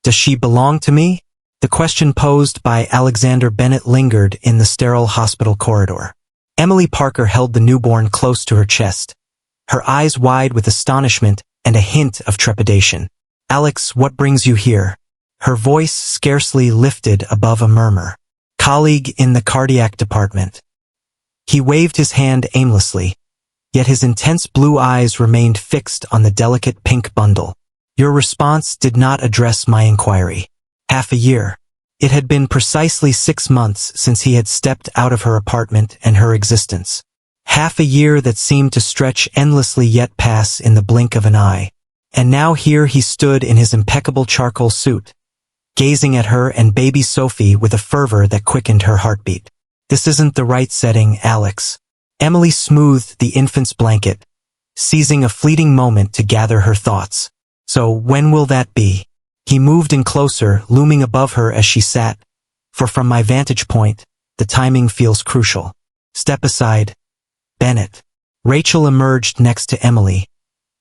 Does she belong to me? The question posed by Alexander Bennett lingered in the sterile hospital corridor. Emily Parker held the newborn close to her chest, her eyes wide with astonishment and a hint of trepidation. Alex, what brings you here? Her voice scarcely lifted above a murmur. Colleague in the cardiac department. He waved his hand aimlessly, yet his intense blue eyes remained fixed on the delicate pink bundle. Your response did not address my inquiry. Half a year. It had been precisely 6 months since he had stepped out of her apartment and her existence. Half a year that seemed to stretch endlessly yet pass in the blink of an eye. And now here he stood in his impeccable charcoal suit, gazing at her and baby Sophie with a fervor that quickened her heartbeat. This isn't the right setting, Alex. Emily smoothed the infant's blanket, seizing a fleeting moment to gather her thoughts. So when will that be? He moved in closer, looming above her as she sat. For from my vantage point, the timing feels crucial. Step aside, Bennett. Rachel emerged next to Emily,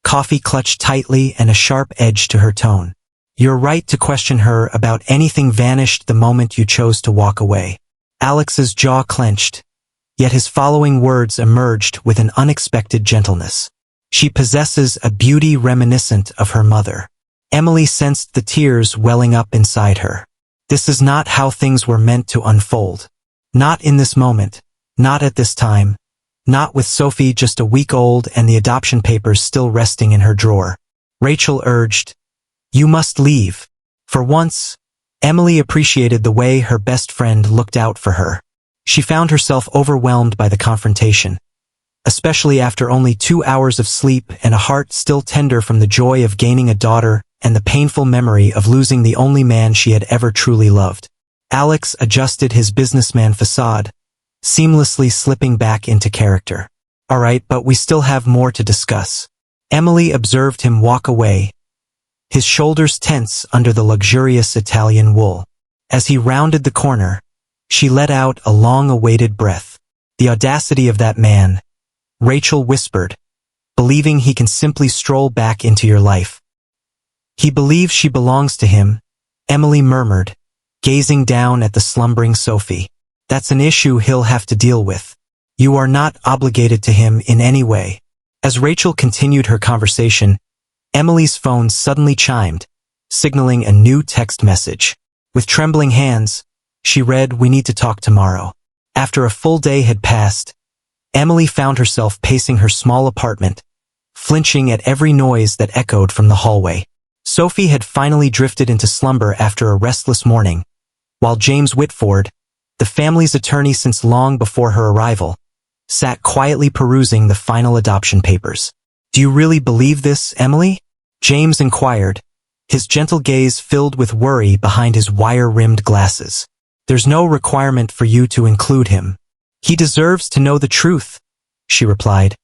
coffee clutched tightly and a sharp edge to her tone. Your right to question her about anything vanished the moment you chose to walk away. Alex's jaw clenched, yet his following words emerged with an unexpected gentleness. She possesses a beauty reminiscent of her mother. Emily sensed the tears welling up inside her. This is not how things were meant to unfold. Not in this moment. Not at this time. Not with Sophie just a week old and the adoption papers still resting in her drawer. Rachel urged, You must leave. For once, Emily appreciated the way her best friend looked out for her. She found herself overwhelmed by the confrontation, especially after only 2 hours of sleep and a heart still tender from the joy of gaining a daughter and the painful memory of losing the only man she had ever truly loved. Alex adjusted his businessman facade, seamlessly slipping back into character. All right, but we still have more to discuss. Emily observed him walk away, his shoulders tense under the luxurious Italian wool. As he rounded the corner, she let out a long-awaited breath. The audacity of that man, Rachel whispered, believing he can simply stroll back into your life. He believes she belongs to him, Emily murmured, gazing down at the slumbering Sophie. That's an issue he'll have to deal with. You are not obligated to him in any way. As Rachel continued her conversation, Emily's phone suddenly chimed, signaling a new text message. With trembling hands, she read, We need to talk tomorrow. After a full day had passed, Emily found herself pacing her small apartment, flinching at every noise that echoed from the hallway. Sophie had finally drifted into slumber after a restless morning, while James Whitford, the family's attorney since long before her arrival, sat quietly perusing the final adoption papers. Do you really believe this, Emily? James inquired, his gentle gaze filled with worry behind his wire-rimmed glasses. There's no requirement for you to include him. He deserves to know the truth, she replied,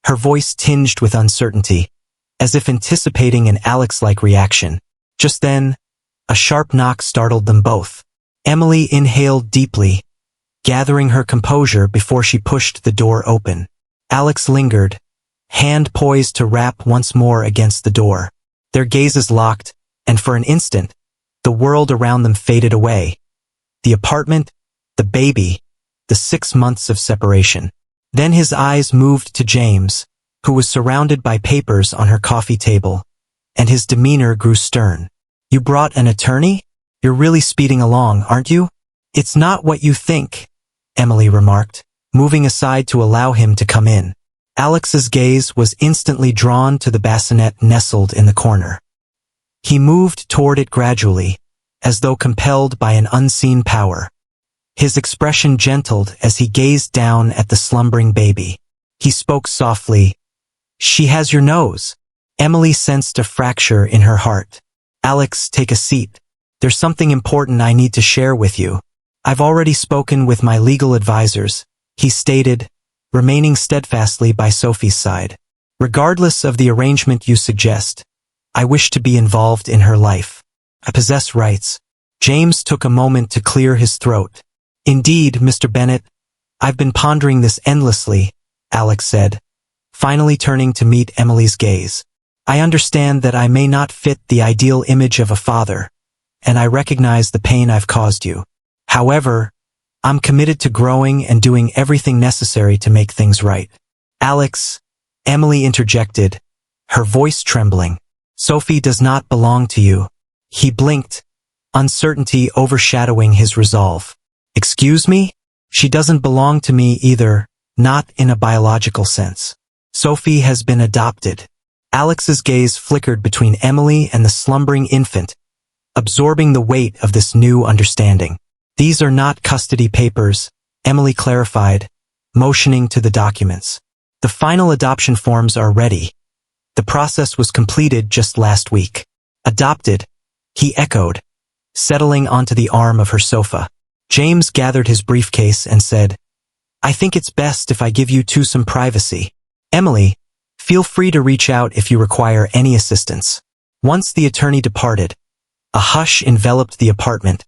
her voice tinged with uncertainty, as if anticipating an Alex-like reaction. Just then, a sharp knock startled them both. Emily inhaled deeply, gathering her composure before she pushed the door open. Alex lingered, hand poised to rap once more against the door. Their gazes locked, and for an instant, the world around them faded away. The apartment, the baby, the 6 months of separation. Then his eyes moved to James, who was surrounded by papers on her coffee table, and his demeanor grew stern. You brought an attorney? You're really speeding along, aren't you? It's not what you think, Emily remarked, moving aside to allow him to come in. Alex's gaze was instantly drawn to the bassinet nestled in the corner. He moved toward it gradually, as though compelled by an unseen power. His expression gentled as he gazed down at the slumbering baby. He spoke softly. She has your nose. Emily sensed a fracture in her heart. Alex, take a seat. There's something important I need to share with you. I've already spoken with my legal advisors, he stated, remaining steadfastly by Sophie's side. Regardless of the arrangement you suggest, I wish to be involved in her life. I possess rights. James took a moment to clear his throat. Indeed, Mr. Bennett, I've been pondering this endlessly, Alex said, finally turning to meet Emily's gaze. I understand that I may not fit the ideal image of a father, and I recognize the pain I've caused you. However, I'm committed to growing and doing everything necessary to make things right. Alex, Emily interjected, her voice trembling. Sophie does not belong to you. He blinked, uncertainty overshadowing his resolve. Excuse me? She doesn't belong to me either, not in a biological sense. Sophie has been adopted. Alex's gaze flickered between Emily and the slumbering infant, absorbing the weight of this new understanding. These are not custody papers, Emily clarified, motioning to the documents. The final adoption forms are ready. The process was completed just last week. Adopted, he echoed, settling onto the arm of her sofa. James gathered his briefcase and said, I think it's best if I give you two some privacy. Emily, feel free to reach out if you require any assistance. Once the attorney departed, a hush enveloped the apartment,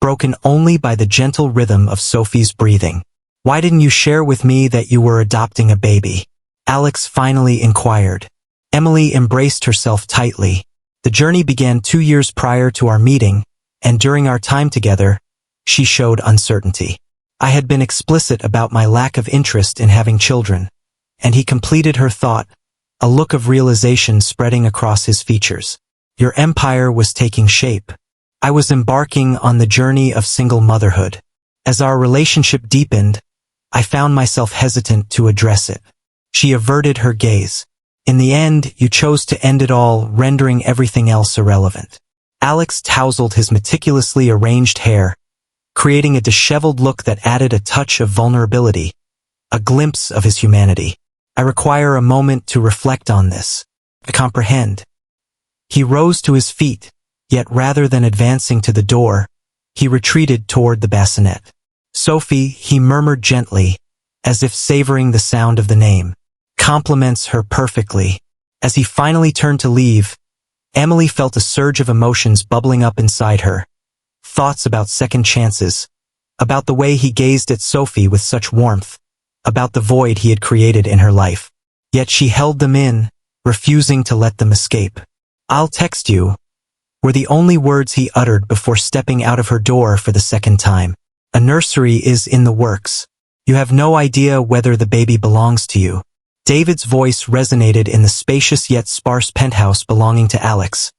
broken only by the gentle rhythm of Sophie's breathing. Why didn't you share with me that you were adopting a baby? Alex finally inquired. Emily embraced herself tightly. The journey began 2 years prior to our meeting, and during our time together, she showed uncertainty. I had been explicit about my lack of interest in having children, and he completed her thought, a look of realization spreading across his features. Your empire was taking shape. I was embarking on the journey of single motherhood. As our relationship deepened, I found myself hesitant to address it. She averted her gaze. In the end, you chose to end it all, rendering everything else irrelevant. Alex tousled his meticulously arranged hair, creating a disheveled look that added a touch of vulnerability, a glimpse of his humanity. I require a moment to reflect on this. I comprehend. He rose to his feet, yet rather than advancing to the door, he retreated toward the bassinet. Sophie, he murmured gently, as if savoring the sound of the name, compliments her perfectly. As he finally turned to leave, Emily felt a surge of emotions bubbling up inside her. Thoughts about second chances, about the way he gazed at Sophie with such warmth, about the void he had created in her life. Yet she held them in, refusing to let them escape. I'll text you, were the only words he uttered before stepping out of her door for the second time. A nursery is in the works. You have no idea whether the baby belongs to you. David's voice resonated in the spacious yet sparse penthouse belonging to Alex,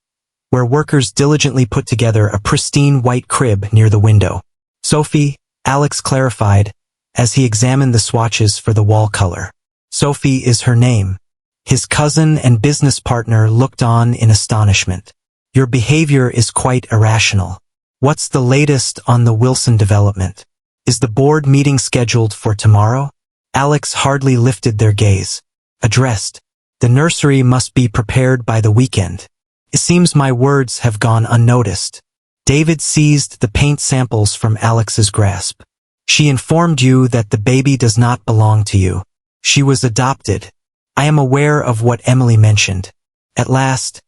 where workers diligently put together a pristine white crib near the window. Sophie, Alex clarified, as he examined the swatches for the wall color. Sophie is her name. His cousin and business partner looked on in astonishment. Your behavior is quite irrational. What's the latest on the Wilson development? Is the board meeting scheduled for tomorrow? Alex hardly lifted their gaze. Addressed, the nursery must be prepared by the weekend. It seems my words have gone unnoticed. David seized the paint samples from Alex's grasp. She informed you that the baby does not belong to you. She was adopted. I am aware of what Emily mentioned. At last,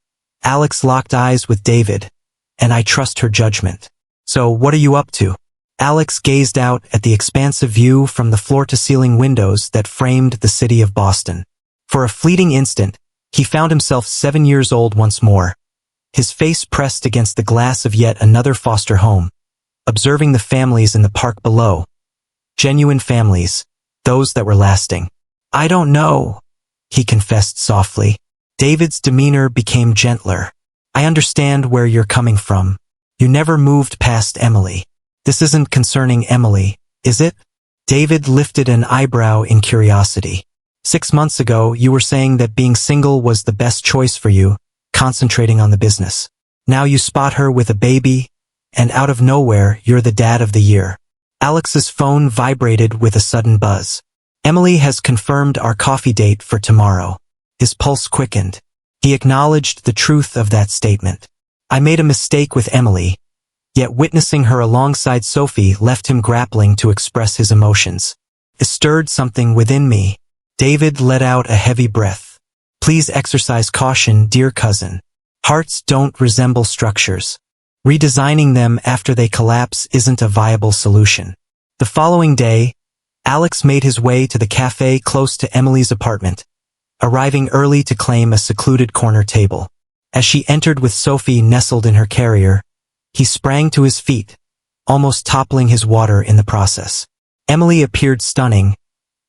Alex locked eyes with David, and I trust her judgment. So what are you up to? Alex gazed out at the expansive view from the floor-to-ceiling windows that framed the city of Boston. For a fleeting instant, he found himself 7 years old once more, his face pressed against the glass of yet another foster home, observing the families in the park below. Genuine families, those that were lasting. I don't know, he confessed softly. David's demeanor became gentler. I understand where you're coming from. You never moved past Emily. This isn't concerning Emily, is it? David lifted an eyebrow in curiosity. 6 months ago, you were saying that being single was the best choice for you, concentrating on the business. Now you spot her with a baby, and out of nowhere, you're the dad of the year. Alex's phone vibrated with a sudden buzz. Emily has confirmed our coffee date for tomorrow. His pulse quickened. He acknowledged the truth of that statement. I made a mistake with Emily, yet witnessing her alongside Sophie left him grappling to express his emotions. It stirred something within me. David let out a heavy breath. Please exercise caution, dear cousin. Hearts don't resemble structures. Redesigning them after they collapse isn't a viable solution. The following day, Alex made his way to the cafe close to Emily's apartment, arriving early to claim a secluded corner table. As she entered with Sophie nestled in her carrier, He sprang to his feet, almost toppling his water in the process. Emily appeared stunning,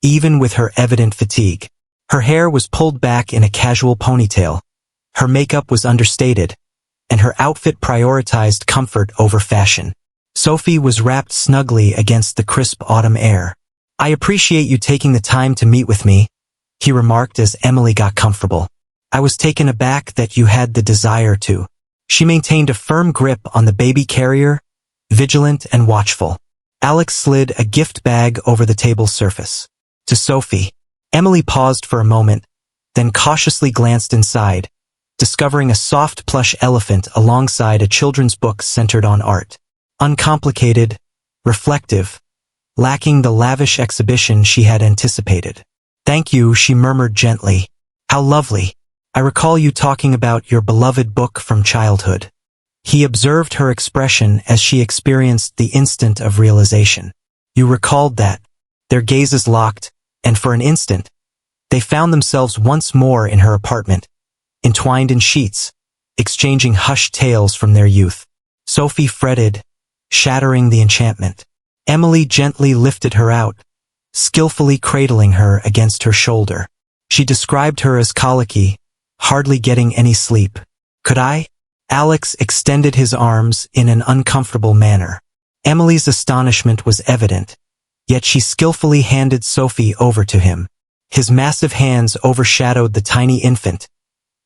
even with her evident fatigue. Her hair was pulled back in a casual ponytail, her makeup was understated, and her outfit prioritized comfort over fashion. Sophie was wrapped snugly against the crisp autumn air. "I appreciate you taking the time to meet with me," he remarked as Emily got comfortable. "I was taken aback that you had the desire to." She maintained a firm grip on the baby carrier, vigilant and watchful. Alex slid a gift bag over the table's surface. To Sophie. Emily paused for a moment, then cautiously glanced inside, discovering a soft plush elephant alongside a children's book centered on art. Uncomplicated, reflective, lacking the lavish exhibition she had anticipated. "Thank you," she murmured gently. "How lovely. I recall you talking about your beloved book from childhood." He observed her expression as she experienced the instant of realization. "You recalled that." Their gazes locked, and for an instant, they found themselves once more in her apartment, entwined in sheets, exchanging hushed tales from their youth. Sophie fretted, shattering the enchantment. Emily gently lifted her out, skillfully cradling her against her shoulder. She described her as colicky, hardly getting any sleep. "Could I?" Alex extended his arms in an uncomfortable manner. Emily's astonishment was evident, yet she skillfully handed Sophie over to him. His massive hands overshadowed the tiny infant,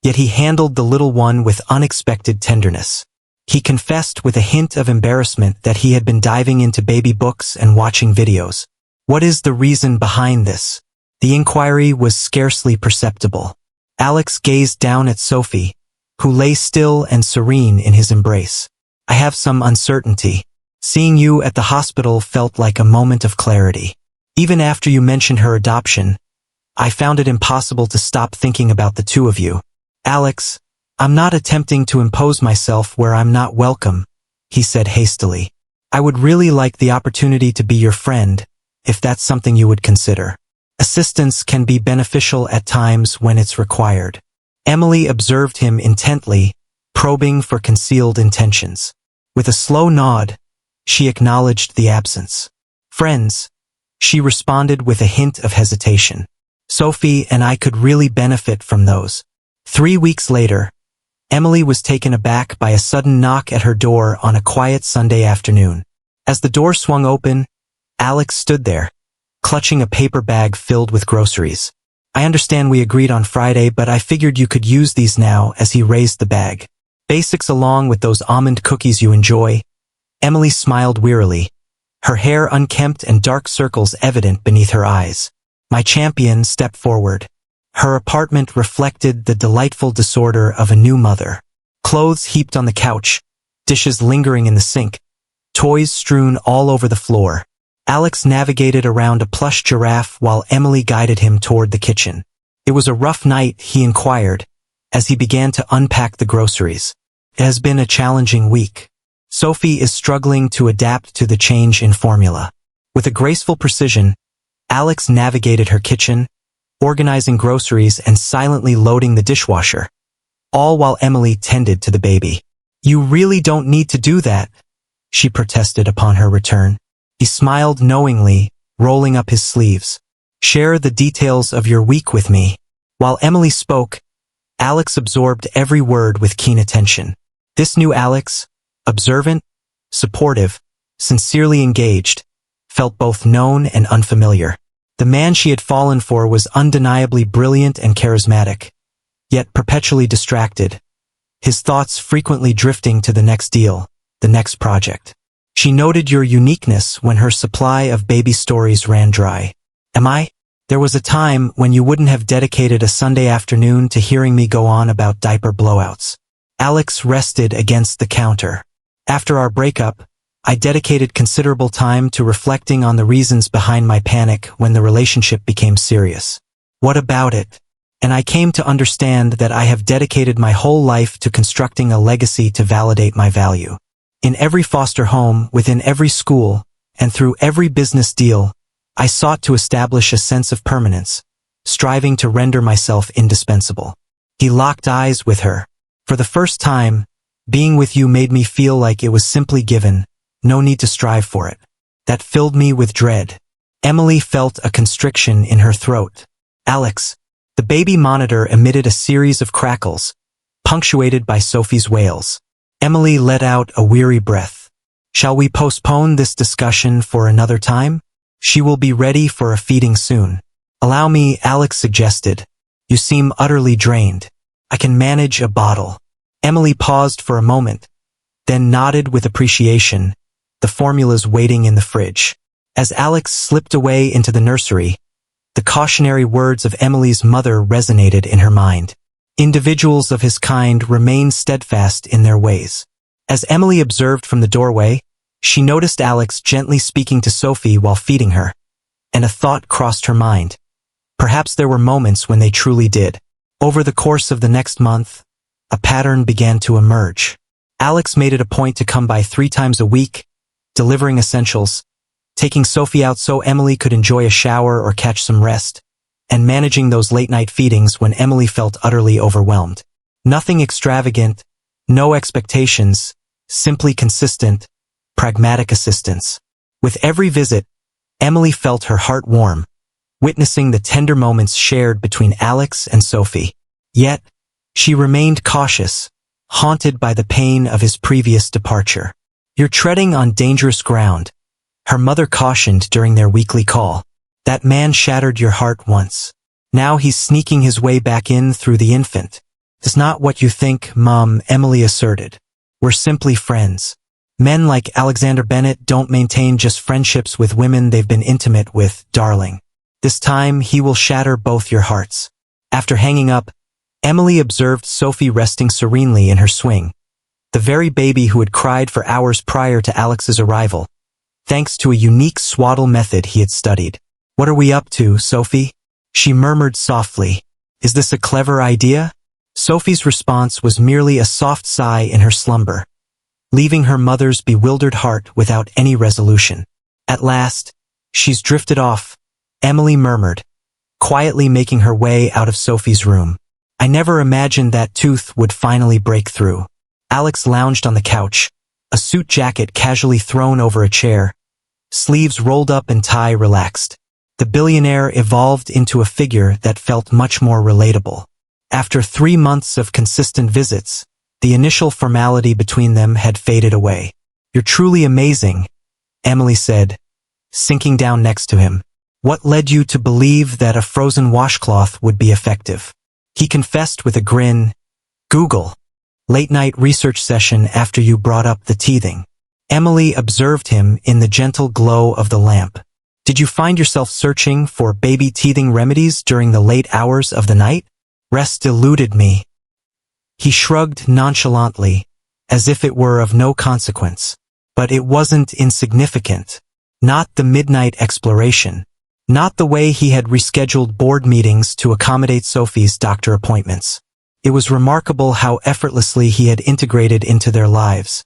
yet he handled the little one with unexpected tenderness. He confessed with a hint of embarrassment that he had been diving into baby books and watching videos. "What is the reason behind this?" The inquiry was scarcely perceptible. Alex gazed down at Sophie, who lay still and serene in his embrace. "I have some uncertainty. Seeing you at the hospital felt like a moment of clarity. Even after you mentioned her adoption, I found it impossible to stop thinking about the two of you." "Alex, I'm not attempting to impose myself where I'm not welcome," he said hastily. "I would really like the opportunity to be your friend, if that's something you would consider. Assistance can be beneficial at times when it's required." Emily observed him intently, probing for concealed intentions. With a slow nod, she acknowledged the absence. "Friends," she responded with a hint of hesitation. "Sophie and I could really benefit from those." 3 weeks later, Emily was taken aback by a sudden knock at her door on a quiet Sunday afternoon. As the door swung open, Alex stood there, clutching a paper bag filled with groceries. "I understand we agreed on Friday, but I figured you could use these now," as he raised the bag. "Basics along with those almond cookies you enjoy." Emily smiled wearily, her hair unkempt and dark circles evident beneath her eyes. My champion stepped forward. Her apartment reflected the delightful disorder of a new mother. Clothes heaped on the couch, dishes lingering in the sink, toys strewn all over the floor. Alex navigated around a plush giraffe while Emily guided him toward the kitchen. "It was a rough night," he inquired, as he began to unpack the groceries. "It has been a challenging week." Sophie is struggling to adapt to the change in formula. With a graceful precision, Alex navigated her kitchen, organizing groceries and silently loading the dishwasher, all while Emily tended to the baby. "You really don't need to do that," she protested upon her return. He smiled knowingly, rolling up his sleeves. "Share the details of your week with me." While Emily spoke, Alex absorbed every word with keen attention. This new Alex, observant, supportive, sincerely engaged, felt both known and unfamiliar. The man she had fallen for was undeniably brilliant and charismatic, yet perpetually distracted, his thoughts frequently drifting to the next deal, the next project. She noted your uniqueness when her supply of baby stories ran dry. "Am I? There was a time when you wouldn't have dedicated a Sunday afternoon to hearing me go on about diaper blowouts." Alex rested against the counter. "After our breakup, I dedicated considerable time to reflecting on the reasons behind my panic when the relationship became serious. What about it? And I came to understand that I have dedicated my whole life to constructing a legacy to validate my value. In every foster home, within every school, and through every business deal, I sought to establish a sense of permanence, striving to render myself indispensable." He locked eyes with her. For the first time, Being with you made me feel like it was simply given, no need to strive for it. That filled me with dread. Emily felt a constriction in her throat. Alex. The baby monitor emitted a series of crackles, punctuated by Sophie's wails. Emily let out a weary breath. Shall we postpone this discussion for another time? She will be ready for a feeding soon. Allow me, Alex suggested. You seem utterly drained. I can manage a bottle. Emily paused for a moment, then nodded with appreciation, the formulas waiting in the fridge. As Alex slipped away into the nursery, the cautionary words of Emily's mother resonated in her mind. Individuals of his kind remain steadfast in their ways. As Emily observed from the doorway, she noticed Alex gently speaking to Sophie while feeding her, and a thought crossed her mind. Perhaps there were moments when they truly did. Over the course of the next month, a pattern began to emerge. Alex made it a point to come by 3 times a week, delivering essentials, taking Sophie out so Emily could enjoy a shower or catch some rest, and managing those late-night feedings when Emily felt utterly overwhelmed. Nothing extravagant, no expectations, simply consistent, pragmatic assistance. With every visit, Emily felt her heart warm, witnessing the tender moments shared between Alex and Sophie. Yet, she remained cautious, haunted by the pain of his previous departure. You're treading on dangerous ground, her mother cautioned during their weekly call. That man shattered your heart once. Now he's sneaking his way back in through the infant. It's not what you think, Mom, Emily asserted. We're simply friends. Men like Alexander Bennett don't maintain just friendships with women they've been intimate with, darling. This time he will shatter both your hearts. After hanging up, Emily observed Sophie resting serenely in her swing, the very baby who had cried for hours prior to Alex's arrival, thanks to a unique swaddle method he had studied. What are we up to, Sophie? She murmured softly. Is this a clever idea? Sophie's response was merely a soft sigh in her slumber, leaving her mother's bewildered heart without any resolution. At last, she's drifted off, Emily murmured, quietly making her way out of Sophie's room. I never imagined that tooth would finally break through. Alex lounged on the couch, a suit jacket casually thrown over a chair, sleeves rolled up and tie relaxed. The billionaire evolved into a figure that felt much more relatable. After 3 months of consistent visits, the initial formality between them had faded away. You're truly amazing, Emily said, sinking down next to him. What led you to believe that a frozen washcloth would be effective? He confessed with a grin. Google. Late-night research session after you brought up the teething. Emily observed him in the gentle glow of the lamp. Did you find yourself searching for baby teething remedies during the late hours of the night? Rest eluded me. He shrugged nonchalantly, as if it were of no consequence. But it wasn't insignificant. Not the midnight exploration. Not the way he had rescheduled board meetings to accommodate Sophie's doctor appointments. It was remarkable how effortlessly he had integrated into their lives,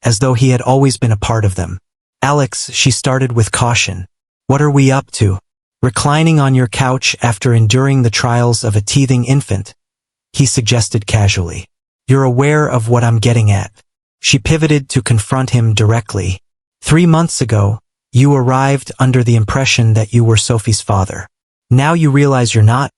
as though he had always been a part of them. Alex, she started with caution. What are we up to? Reclining on your couch after enduring the trials of a teething infant, he suggested casually. You're aware of what I'm getting at. She pivoted to confront him directly. 3 months ago, you arrived under the impression that you were Sophie's father. Now you realize you're not,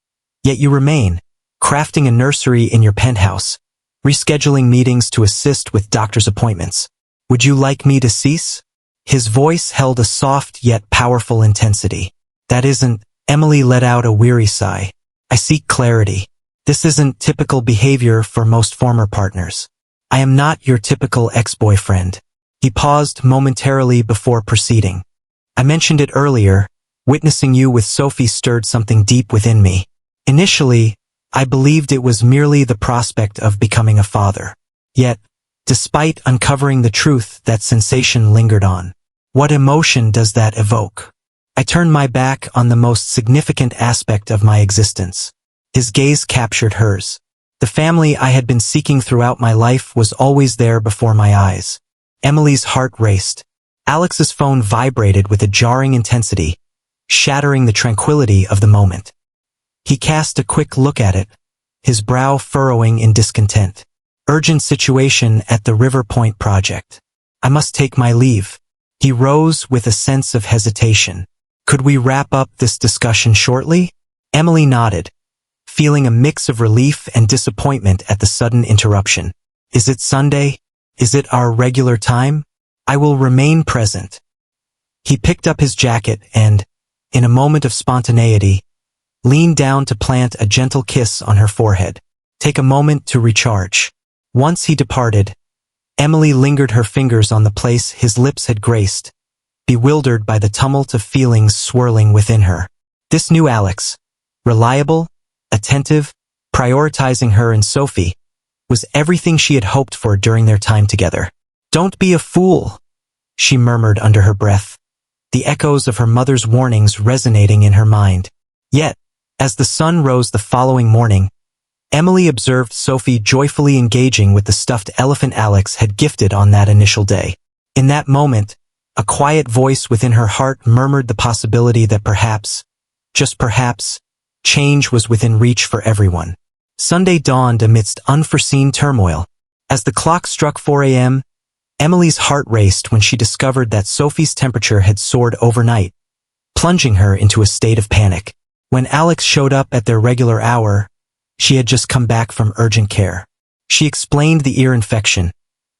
yet you remain, crafting a nursery in your penthouse, rescheduling meetings to assist with doctor's appointments. Would you like me to cease? His voice held a soft yet powerful intensity. That isn't, Emily let out a weary sigh. I seek clarity. This isn't typical behavior for most former partners. I am not your typical ex-boyfriend. He paused momentarily before proceeding. I mentioned it earlier, witnessing you with Sophie stirred something deep within me. Initially, I believed it was merely the prospect of becoming a father. Yet, despite uncovering the truth, that sensation lingered on. What emotion does that evoke? I turned my back on the most significant aspect of my existence. His gaze captured hers. The family I had been seeking throughout my life was always there before my eyes. Emily's heart raced. Alex's phone vibrated with a jarring intensity, shattering the tranquility of the moment. He cast a quick look at it, his brow furrowing in discontent. Urgent situation at the River Point project. I must take my leave. He rose with a sense of hesitation. Could we wrap up this discussion shortly? Emily nodded, feeling a mix of relief and disappointment at the sudden interruption. Is it Sunday? Is it our regular time? I will remain present. He picked up his jacket and, in a moment of spontaneity, leaned down to plant a gentle kiss on her forehead. Take a moment to recharge. Once he departed, Emily lingered her fingers on the place his lips had graced, bewildered by the tumult of feelings swirling within her. This new Alex, reliable, attentive, prioritizing her and Sophie, was everything she had hoped for during their time together. Don't be a fool, she murmured under her breath, the echoes of her mother's warnings resonating in her mind. Yet, as the sun rose the following morning, Emily observed Sophie joyfully engaging with the stuffed elephant Alex had gifted on that initial day. In that moment, a quiet voice within her heart murmured the possibility that perhaps, just perhaps, change was within reach for everyone. Sunday dawned amidst unforeseen turmoil. As the clock struck 4 a.m., Emily's heart raced when she discovered that Sophie's temperature had soared overnight, plunging her into a state of panic. When Alex showed up at their regular hour, she had just come back from urgent care. She explained the ear infection,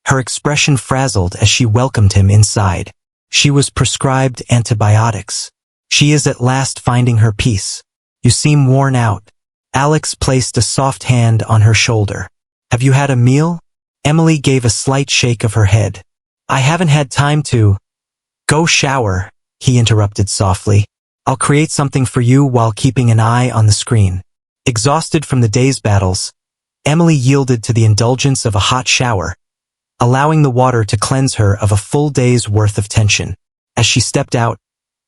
her expression frazzled as she welcomed him inside. She was prescribed antibiotics. She is at last finding her peace. You seem worn out. Alex placed a soft hand on her shoulder. Have you had a meal? Emily gave a slight shake of her head. I haven't had time to. Go shower, he interrupted softly. I'll create something for you while keeping an eye on the screen. Exhausted from the day's battles, Emily yielded to the indulgence of a hot shower, allowing the water to cleanse her of a full day's worth of tension. As she stepped out,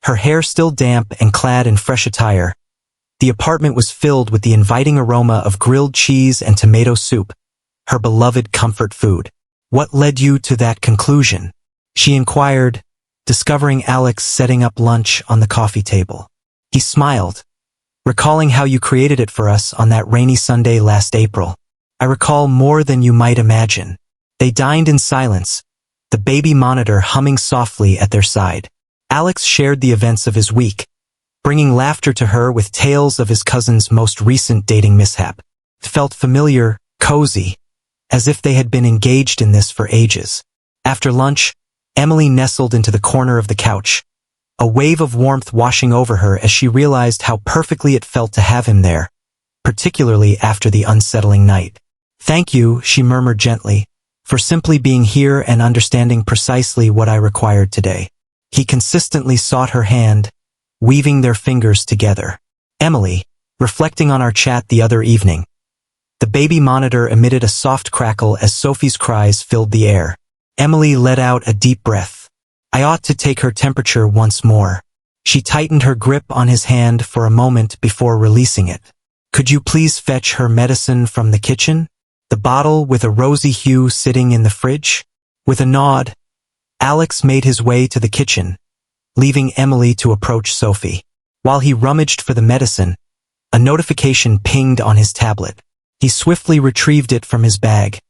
her hair still damp and clad in fresh attire, the apartment was filled with the inviting aroma of grilled cheese and tomato soup, her beloved comfort food. What led you to that conclusion? She inquired, discovering Alex setting up lunch on the coffee table. He smiled, recalling how you created it for us on that rainy Sunday last April. I recall more than you might imagine. They dined in silence, the baby monitor humming softly at their side. Alex shared the events of his week, bringing laughter to her with tales of his cousin's most recent dating mishap. It felt familiar, cozy, as if they had been engaged in this for ages. After lunch, Emily nestled into the corner of the couch, a wave of warmth washing over her as she realized how perfectly it felt to have him there, particularly after the unsettling night. Thank you, she murmured gently, for simply being here and understanding precisely what I required today. He consistently sought her hand, weaving their fingers together. Emily, reflecting on our chat the other evening. The baby monitor emitted a soft crackle as Sophie's cries filled the air. Emily let out a deep breath. I ought to take her temperature once more. She tightened her grip on his hand for a moment before releasing it. Could you please fetch her medicine from the kitchen? The bottle with a rosy hue sitting in the fridge? With a nod, Alex made his way to the kitchen, leaving Emily to approach Sophie. While he rummaged for the medicine, a notification pinged on his tablet. He swiftly retrieved it from his bag,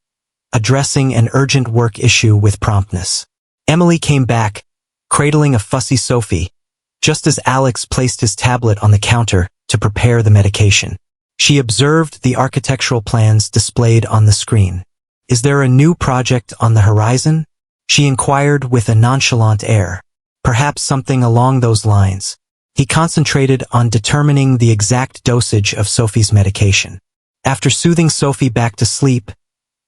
addressing an urgent work issue with promptness. Emily came back, cradling a fussy Sophie, just as Alex placed his tablet on the counter to prepare the medication. She observed the architectural plans displayed on the screen. Is there a new project on the horizon? She inquired with a nonchalant air. Perhaps something along those lines. He concentrated on determining the exact dosage of Sophie's medication. After soothing Sophie back to sleep,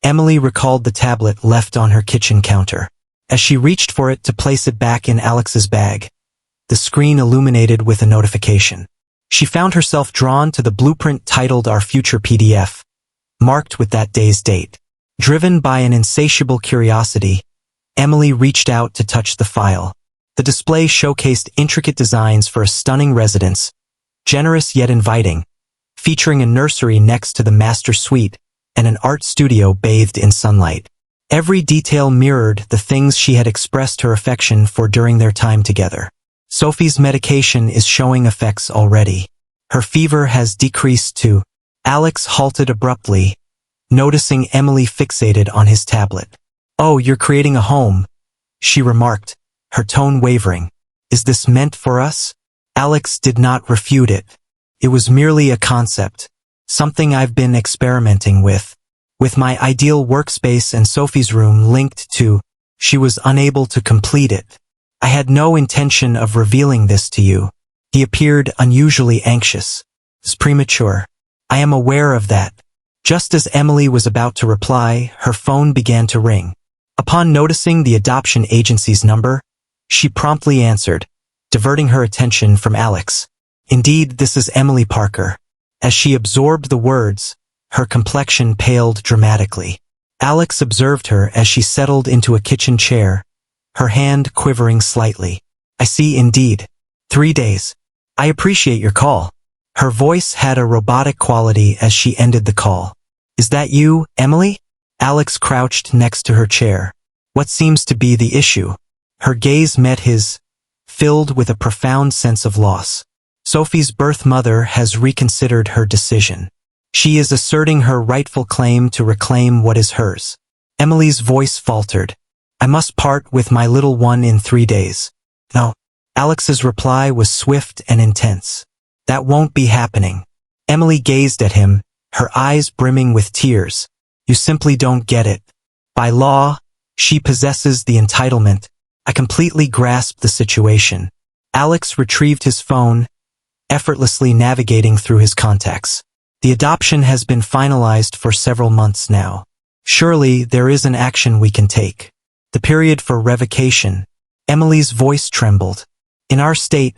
Emily recalled the tablet left on her kitchen counter. As she reached for it to place it back in Alex's bag, the screen illuminated with a notification. She found herself drawn to the blueprint titled Our Future PDF, marked with that day's date. Driven by an insatiable curiosity, Emily reached out to touch the file. The display showcased intricate designs for a stunning residence, generous yet inviting, featuring a nursery next to the master suite and an art studio bathed in sunlight. Every detail mirrored the things she had expressed her affection for during their time together. Sophie's medication is showing effects already. Her fever has decreased too. Alex halted abruptly, noticing Emily fixated on his tablet. "Oh, you're creating a home," she remarked, her tone wavering. "Is this meant for us?" Alex did not refute it. "It was merely a concept, something I've been experimenting with my ideal workspace and Sophie's room linked to." She was unable to complete it. "I had no intention of revealing this to you." He appeared unusually anxious. "It's premature. I am aware of that." Just as Emily was about to reply, her phone began to ring. Upon noticing the adoption agency's number, she promptly answered, diverting her attention from Alex. "Indeed, this is Emily Parker." As she absorbed the words, her complexion paled dramatically. Alex observed her as she settled into a kitchen chair, her hand quivering slightly. "I see, indeed. 3 days. I appreciate your call." Her voice had a robotic quality as she ended the call. "Is that you, Emily?" Alex crouched next to her chair. "What seems to be the issue?" Her gaze met his, filled with a profound sense of loss. "Sophie's birth mother has reconsidered her decision. She is asserting her rightful claim to reclaim what is hers." Emily's voice faltered. "I must part with my little one in 3 days." "No." Alex's reply was swift and intense. "That won't be happening." Emily gazed at him, her eyes brimming with tears. "You simply don't get it. By law, she possesses the entitlement." I completely grasped the situation. Alex retrieved his phone, effortlessly navigating through his contacts. "The adoption has been finalized for several months now. Surely there is an action we can take." "The period for revocation." Emily's voice trembled. "In our state,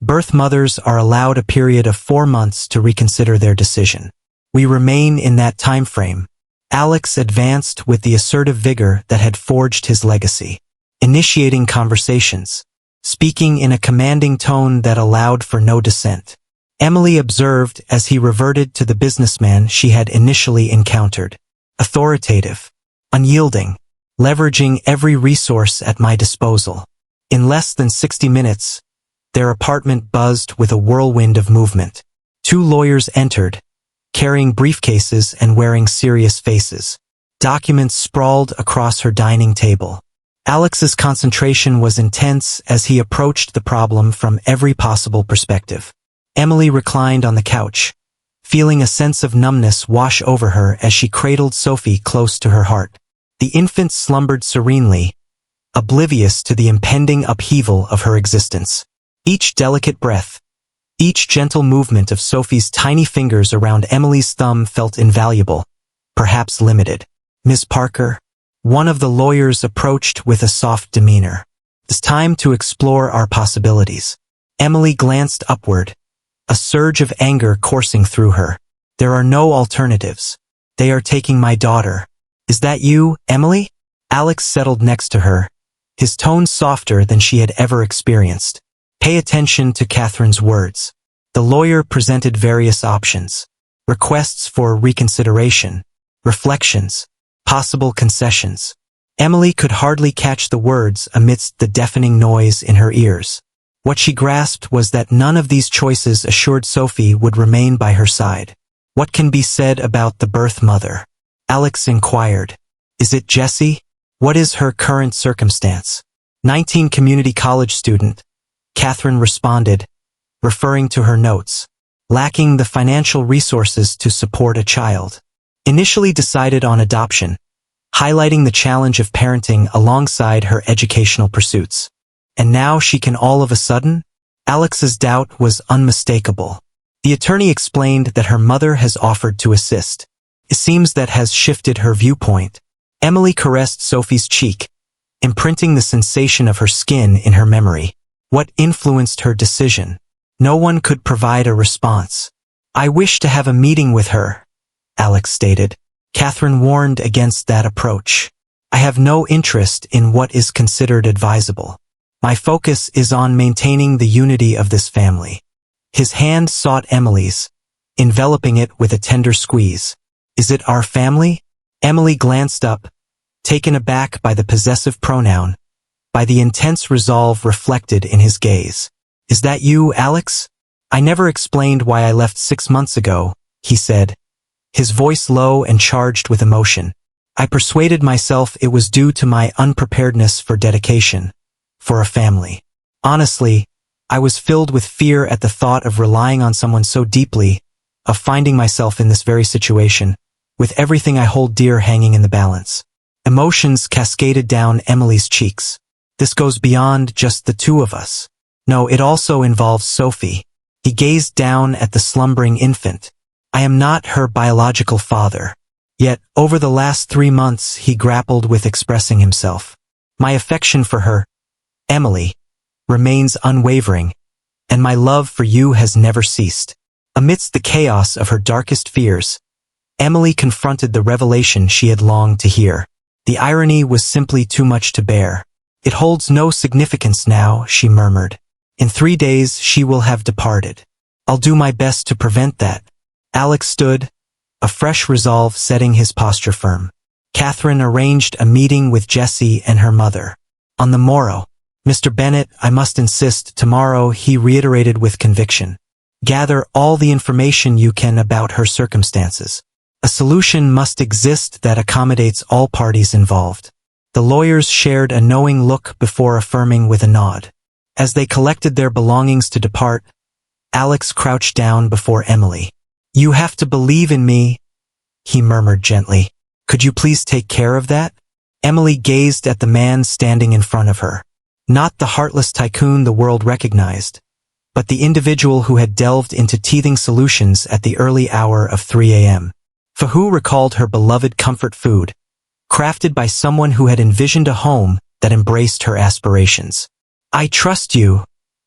birth mothers are allowed a period of 4 months to reconsider their decision. We remain in that time frame." Alex advanced with the assertive vigor that had forged his legacy, initiating conversations, speaking in a commanding tone that allowed for no dissent. Emily observed as he reverted to the businessman she had initially encountered. Authoritative, unyielding, leveraging every resource at my disposal. In less than 60 minutes, their apartment buzzed with a whirlwind of movement. 2 lawyers entered, carrying briefcases and wearing serious faces. Documents sprawled across her dining table. Alex's concentration was intense as he approached the problem from every possible perspective. Emily reclined on the couch, feeling a sense of numbness wash over her as she cradled Sophie close to her heart. The infant slumbered serenely, oblivious to the impending upheaval of her existence. Each delicate breath, each gentle movement of Sophie's tiny fingers around Emily's thumb felt invaluable, perhaps limited. "Miss Parker," one of the lawyers approached with a soft demeanor. "It's time to explore our possibilities." Emily glanced upward, a surge of anger coursing through her. "There are no alternatives. They are taking my daughter." "Is that you, Emily?" Alex settled next to her, his tone softer than she had ever experienced. "Pay attention to Catherine's words." The lawyer presented various options: requests for reconsideration, reflections, possible concessions. Emily could hardly catch the words amidst the deafening noise in her ears. What she grasped was that none of these choices assured Sophie would remain by her side. "What can be said about the birth mother?" Alex inquired. "Is it Jessie? What is her current circumstance?" 19 community college student, Catherine responded, referring to her notes. "Lacking the financial resources to support a child. Initially decided on adoption, highlighting the challenge of parenting alongside her educational pursuits. And now she can all of a sudden?" Alex's doubt was unmistakable. The attorney explained that her mother has offered to assist. It seems that has shifted her viewpoint. Emily caressed Sophie's cheek, imprinting the sensation of her skin in her memory. What influenced her decision? No one could provide a response. "I wish to have a meeting with her," Alex stated. Catherine warned against that approach. "I have no interest in what is considered advisable. My focus is on maintaining the unity of this family." His hand sought Emily's, enveloping it with a tender squeeze. "Is it our family?" Emily glanced up, taken aback by the possessive pronoun, by the intense resolve reflected in his gaze. "Is that you, Alex? I never explained why I left 6 months ago," he said, his voice low and charged with emotion. I persuaded myself it was due to my unpreparedness for dedication, for a family. Honestly, I was filled with fear at the thought of relying on someone so deeply, of finding myself in this very situation, with everything I hold dear hanging in the balance. Emotions cascaded down Emily's cheeks. This goes beyond just the two of us. No, it also involves Sophie. He gazed down at the slumbering infant. I am not her biological father. Yet, over the last 3 months, he grappled with expressing himself. My affection for her, Emily, remains unwavering, and my love for you has never ceased. Amidst the chaos of her darkest fears, Emily confronted the revelation she had longed to hear. The irony was simply too much to bear. It holds no significance now, she murmured. In 3 days she will have departed. I'll do my best to prevent that. Alex stood, a fresh resolve setting his posture firm. Catherine arranged a meeting with Jessie and her mother. On the morrow, Mr. Bennet, I must insist, tomorrow, he reiterated with conviction. Gather all the information you can about her circumstances. A solution must exist that accommodates all parties involved. The lawyers shared a knowing look before affirming with a nod. As they collected their belongings to depart, Alex crouched down before Emily. You have to believe in me, he murmured gently. Could you please take care of that? Emily gazed at the man standing in front of her. Not the heartless tycoon the world recognized, but the individual who had delved into teething solutions at the early hour of 3 a.m. Fahu recalled her beloved comfort food, crafted by someone who had envisioned a home that embraced her aspirations. I trust you,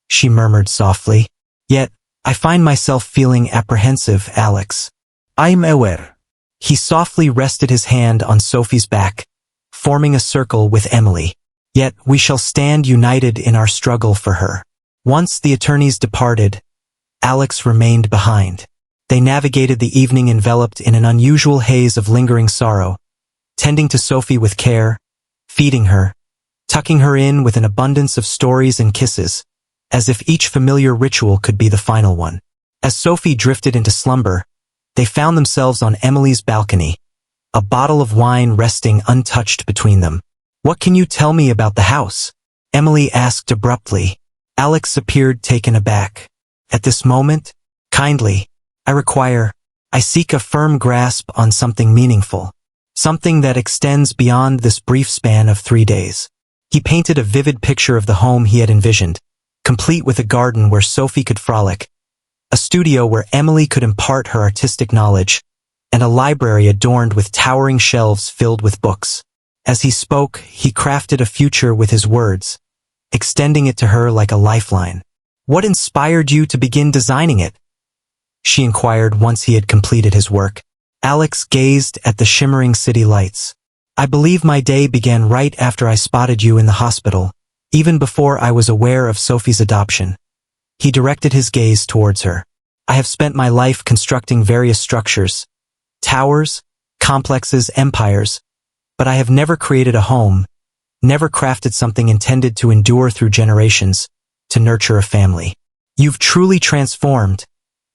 she murmured softly. Yet, I find myself feeling apprehensive, Alex. I'm aware. He softly rested his hand on Sophie's back, forming a circle with Emily. Yet, we shall stand united in our struggle for her. Once the attorneys departed, Alex remained behind. They navigated the evening enveloped in an unusual haze of lingering sorrow, tending to Sophie with care, feeding her, tucking her in with an abundance of stories and kisses, as if each familiar ritual could be the final one. As Sophie drifted into slumber, they found themselves on Emily's balcony, a bottle of wine resting untouched between them. What can you tell me about the house? Emily asked abruptly. Alex appeared taken aback. At this moment, kindly, I seek a firm grasp on something meaningful, something that extends beyond this brief span of 3 days. He painted a vivid picture of the home he had envisioned, complete with a garden where Sophie could frolic, a studio where Emily could impart her artistic knowledge, and a library adorned with towering shelves filled with books. As he spoke, he crafted a future with his words, extending it to her like a lifeline. What inspired you to begin designing it? She inquired once he had completed his work. Alex gazed at the shimmering city lights. I believe my day began right after I spotted you in the hospital, even before I was aware of Sophie's adoption. He directed his gaze towards her. I have spent my life constructing various structures, towers, complexes, empires, but I have never created a home, never crafted something intended to endure through generations, to nurture a family. You've truly transformed,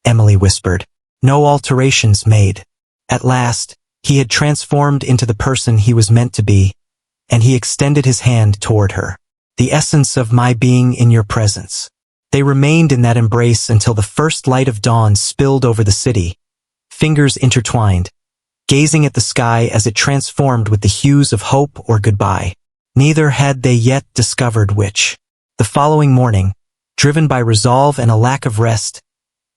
Emily whispered. No alterations made. At last, he had transformed into the person he was meant to be, and he extended his hand toward her. The essence of my being in your presence. They remained in that embrace until the first light of dawn spilled over the city, fingers intertwined, gazing at the sky as it transformed with the hues of hope or goodbye. Neither had they yet discovered which. The following morning, driven by resolve and a lack of rest,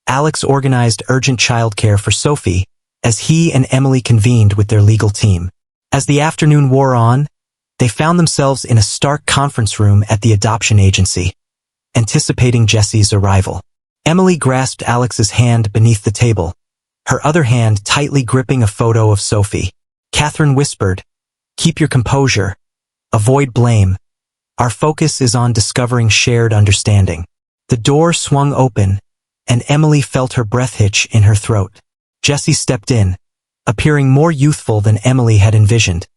Alex organized urgent childcare for Sophie as he and Emily convened with their legal team. As the afternoon wore on, they found themselves in a stark conference room at the adoption agency, anticipating Jessie's arrival. Emily grasped Alex's hand beneath the table, her other hand tightly gripping a photo of Sophie. Catherine whispered, "Keep your composure. Avoid blame. Our focus is on discovering shared understanding." The door swung open, and Emily felt her breath hitch in her throat. Jessie stepped in, appearing more youthful than Emily had envisioned,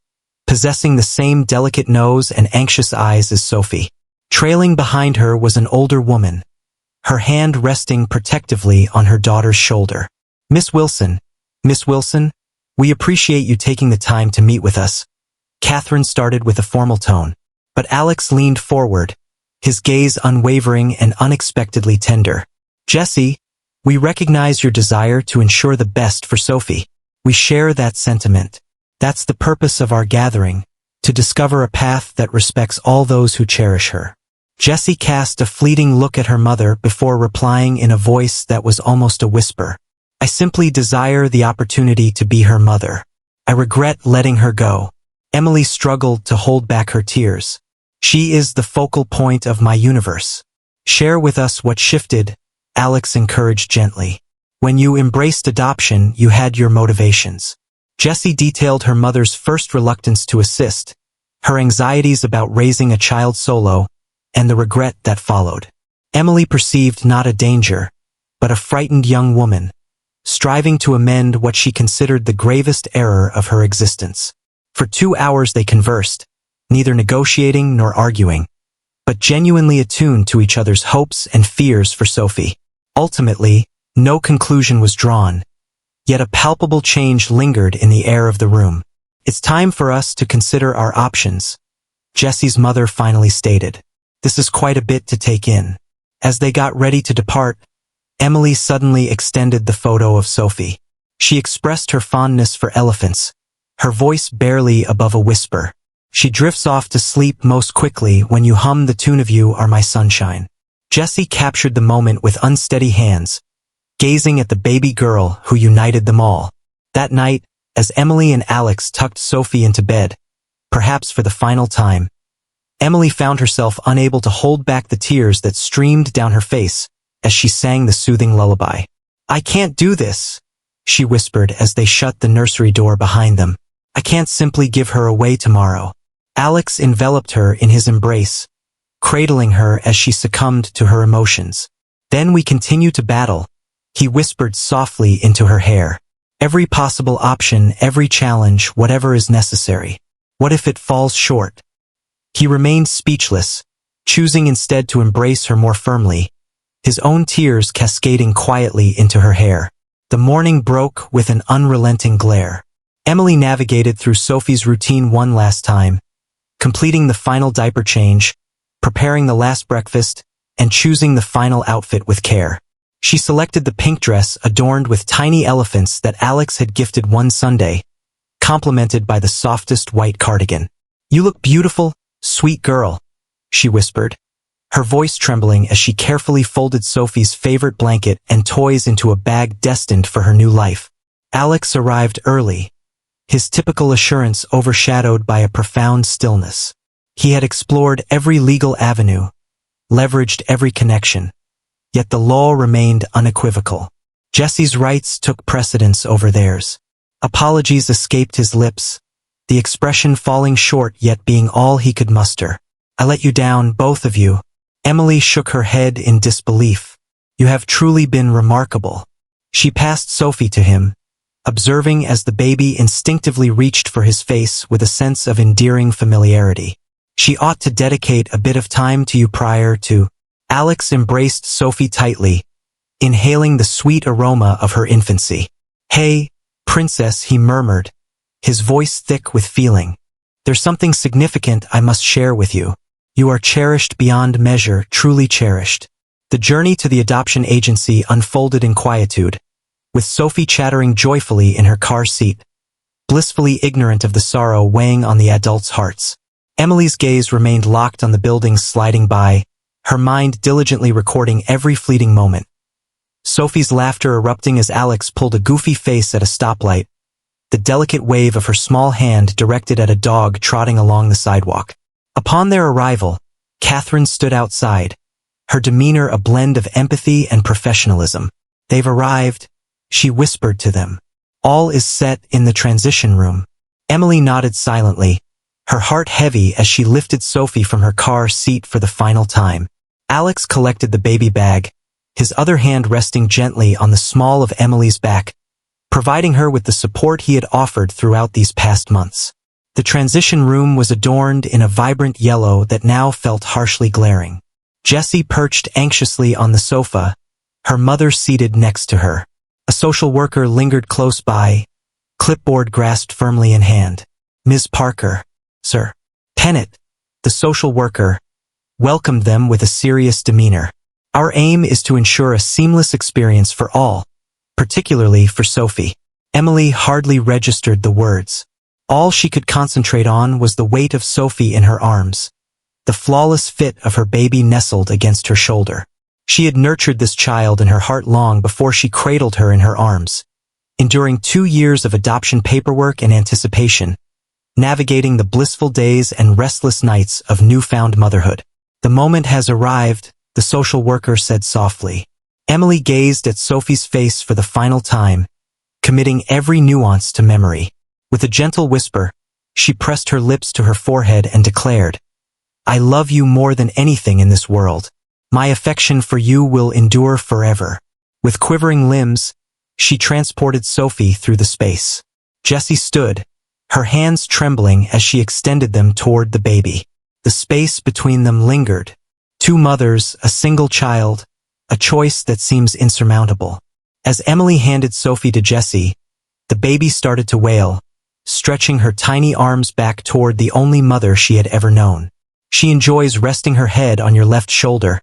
possessing the same delicate nose and anxious eyes as Sophie. Trailing behind her was an older woman, her hand resting protectively on her daughter's shoulder. "Miss Wilson," Miss Wilson, we appreciate you taking the time to meet with us. Catherine started with a formal tone, but Alex leaned forward, his gaze unwavering and unexpectedly tender. Jessie, we recognize your desire to ensure the best for Sophie. We share that sentiment. That's the purpose of our gathering, to discover a path that respects all those who cherish her. Jessie cast a fleeting look at her mother before replying in a voice that was almost a whisper. I simply desire the opportunity to be her mother. I regret letting her go. Emily struggled to hold back her tears. She is the focal point of my universe. Share with us what shifted, Alex encouraged gently. When you embraced adoption, you had your motivations. Jessie detailed her mother's first reluctance to assist, her anxieties about raising a child solo, and the regret that followed. Emily perceived not a danger, but a frightened young woman, striving to amend what she considered the gravest error of her existence. For 2 hours they conversed, neither negotiating nor arguing, but genuinely attuned to each other's hopes and fears for Sophie. Ultimately, no conclusion was drawn, yet a palpable change lingered in the air of the room. It's time for us to consider our options, Jessie's mother finally stated. This is quite a bit to take in. As they got ready to depart, Emily suddenly extended the photo of Sophie. She expressed her fondness for elephants, her voice barely above a whisper. She drifts off to sleep most quickly when you hum the tune of You Are My Sunshine. Jessie captured the moment with unsteady hands, gazing at the baby girl who united them all. That night, as Emily and Alex tucked Sophie into bed, perhaps for the final time, Emily found herself unable to hold back the tears that streamed down her face as she sang the soothing lullaby. I can't do this, she whispered as they shut the nursery door behind them. I can't simply give her away tomorrow. Alex enveloped her in his embrace, cradling her as she succumbed to her emotions. Then we continue to battle, he whispered softly into her hair. Every possible option, every challenge, whatever is necessary. What if it falls short? He remained speechless, choosing instead to embrace her more firmly, his own tears cascading quietly into her hair. The morning broke with an unrelenting glare. Emily navigated through Sophie's routine one last time, completing the final diaper change, preparing the last breakfast, and choosing the final outfit with care. She selected the pink dress adorned with tiny elephants that Alex had gifted one Sunday, complemented by the softest white cardigan. You look beautiful, sweet girl, she whispered, her voice trembling as she carefully folded Sophie's favorite blanket and toys into a bag destined for her new life. Alex arrived early, his typical assurance overshadowed by a profound stillness. He had explored every legal avenue, leveraged every connection, yet the law remained unequivocal. Jessie's rights took precedence over theirs. Apologies escaped his lips, the expression falling short yet being all he could muster. I let you down, both of you. Emily shook her head in disbelief. You have truly been remarkable. She passed Sophie to him, observing as the baby instinctively reached for his face with a sense of endearing familiarity. She ought to dedicate a bit of time to you prior to. Alex embraced Sophie tightly, inhaling the sweet aroma of her infancy. Hey, princess, he murmured, his voice thick with feeling. There's something significant I must share with you. You are cherished beyond measure, truly cherished. The journey to the adoption agency unfolded in quietude, with Sophie chattering joyfully in her car seat, blissfully ignorant of the sorrow weighing on the adults' hearts. Emily's gaze remained locked on the buildings sliding by, her mind diligently recording every fleeting moment. Sophie's laughter erupting as Alex pulled a goofy face at a stoplight, the delicate wave of her small hand directed at a dog trotting along the sidewalk. Upon their arrival, Catherine stood outside, her demeanor a blend of empathy and professionalism. They've arrived, she whispered to them. All is set in the transition room. Emily nodded silently, her heart heavy as she lifted Sophie from her car seat for the final time. Alex collected the baby bag, his other hand resting gently on the small of Emily's back, providing her with the support he had offered throughout these past months. The transition room was adorned in a vibrant yellow that now felt harshly glaring. Jessie perched anxiously on the sofa, her mother seated next to her. A social worker lingered close by, clipboard grasped firmly in hand. Ms. Parker, Sir. Pennant, the social worker, welcomed them with a serious demeanor. Our aim is to ensure a seamless experience for all, particularly for Sophie. Emily hardly registered the words. All she could concentrate on was the weight of Sophie in her arms, the flawless fit of her baby nestled against her shoulder. She had nurtured this child in her heart long before she cradled her in her arms, enduring 2 years of adoption paperwork and anticipation, navigating the blissful days and restless nights of newfound motherhood. The moment has arrived, the social worker said softly. Emily gazed at Sophie's face for the final time, committing every nuance to memory. With a gentle whisper, she pressed her lips to her forehead and declared, I love you more than anything in this world. My affection for you will endure forever. With quivering limbs, she transported Sophie through the space. Jessie stood, her hands trembling as she extended them toward the baby. The space between them lingered. 2 mothers, a single child, a choice that seems insurmountable. As Emily handed Sophie to Jessie, the baby started to wail, stretching her tiny arms back toward the only mother she had ever known. She enjoys resting her head on your left shoulder,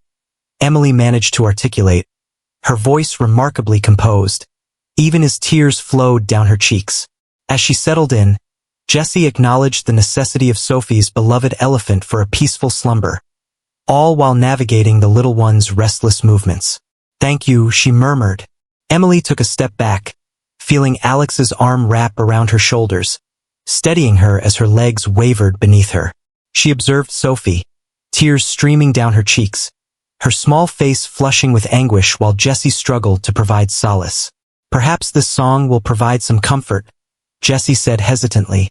Emily managed to articulate, her voice remarkably composed, even as tears flowed down her cheeks. As she settled in, Jessie acknowledged the necessity of Sophie's beloved elephant for a peaceful slumber, all while navigating the little one's restless movements. Thank you, she murmured. Emily took a step back, feeling Alex's arm wrap around her shoulders, steadying her as her legs wavered beneath her. She observed Sophie, tears streaming down her cheeks, her small face flushing with anguish while Jessie struggled to provide solace. Perhaps this song will provide some comfort, Jessie said hesitantly,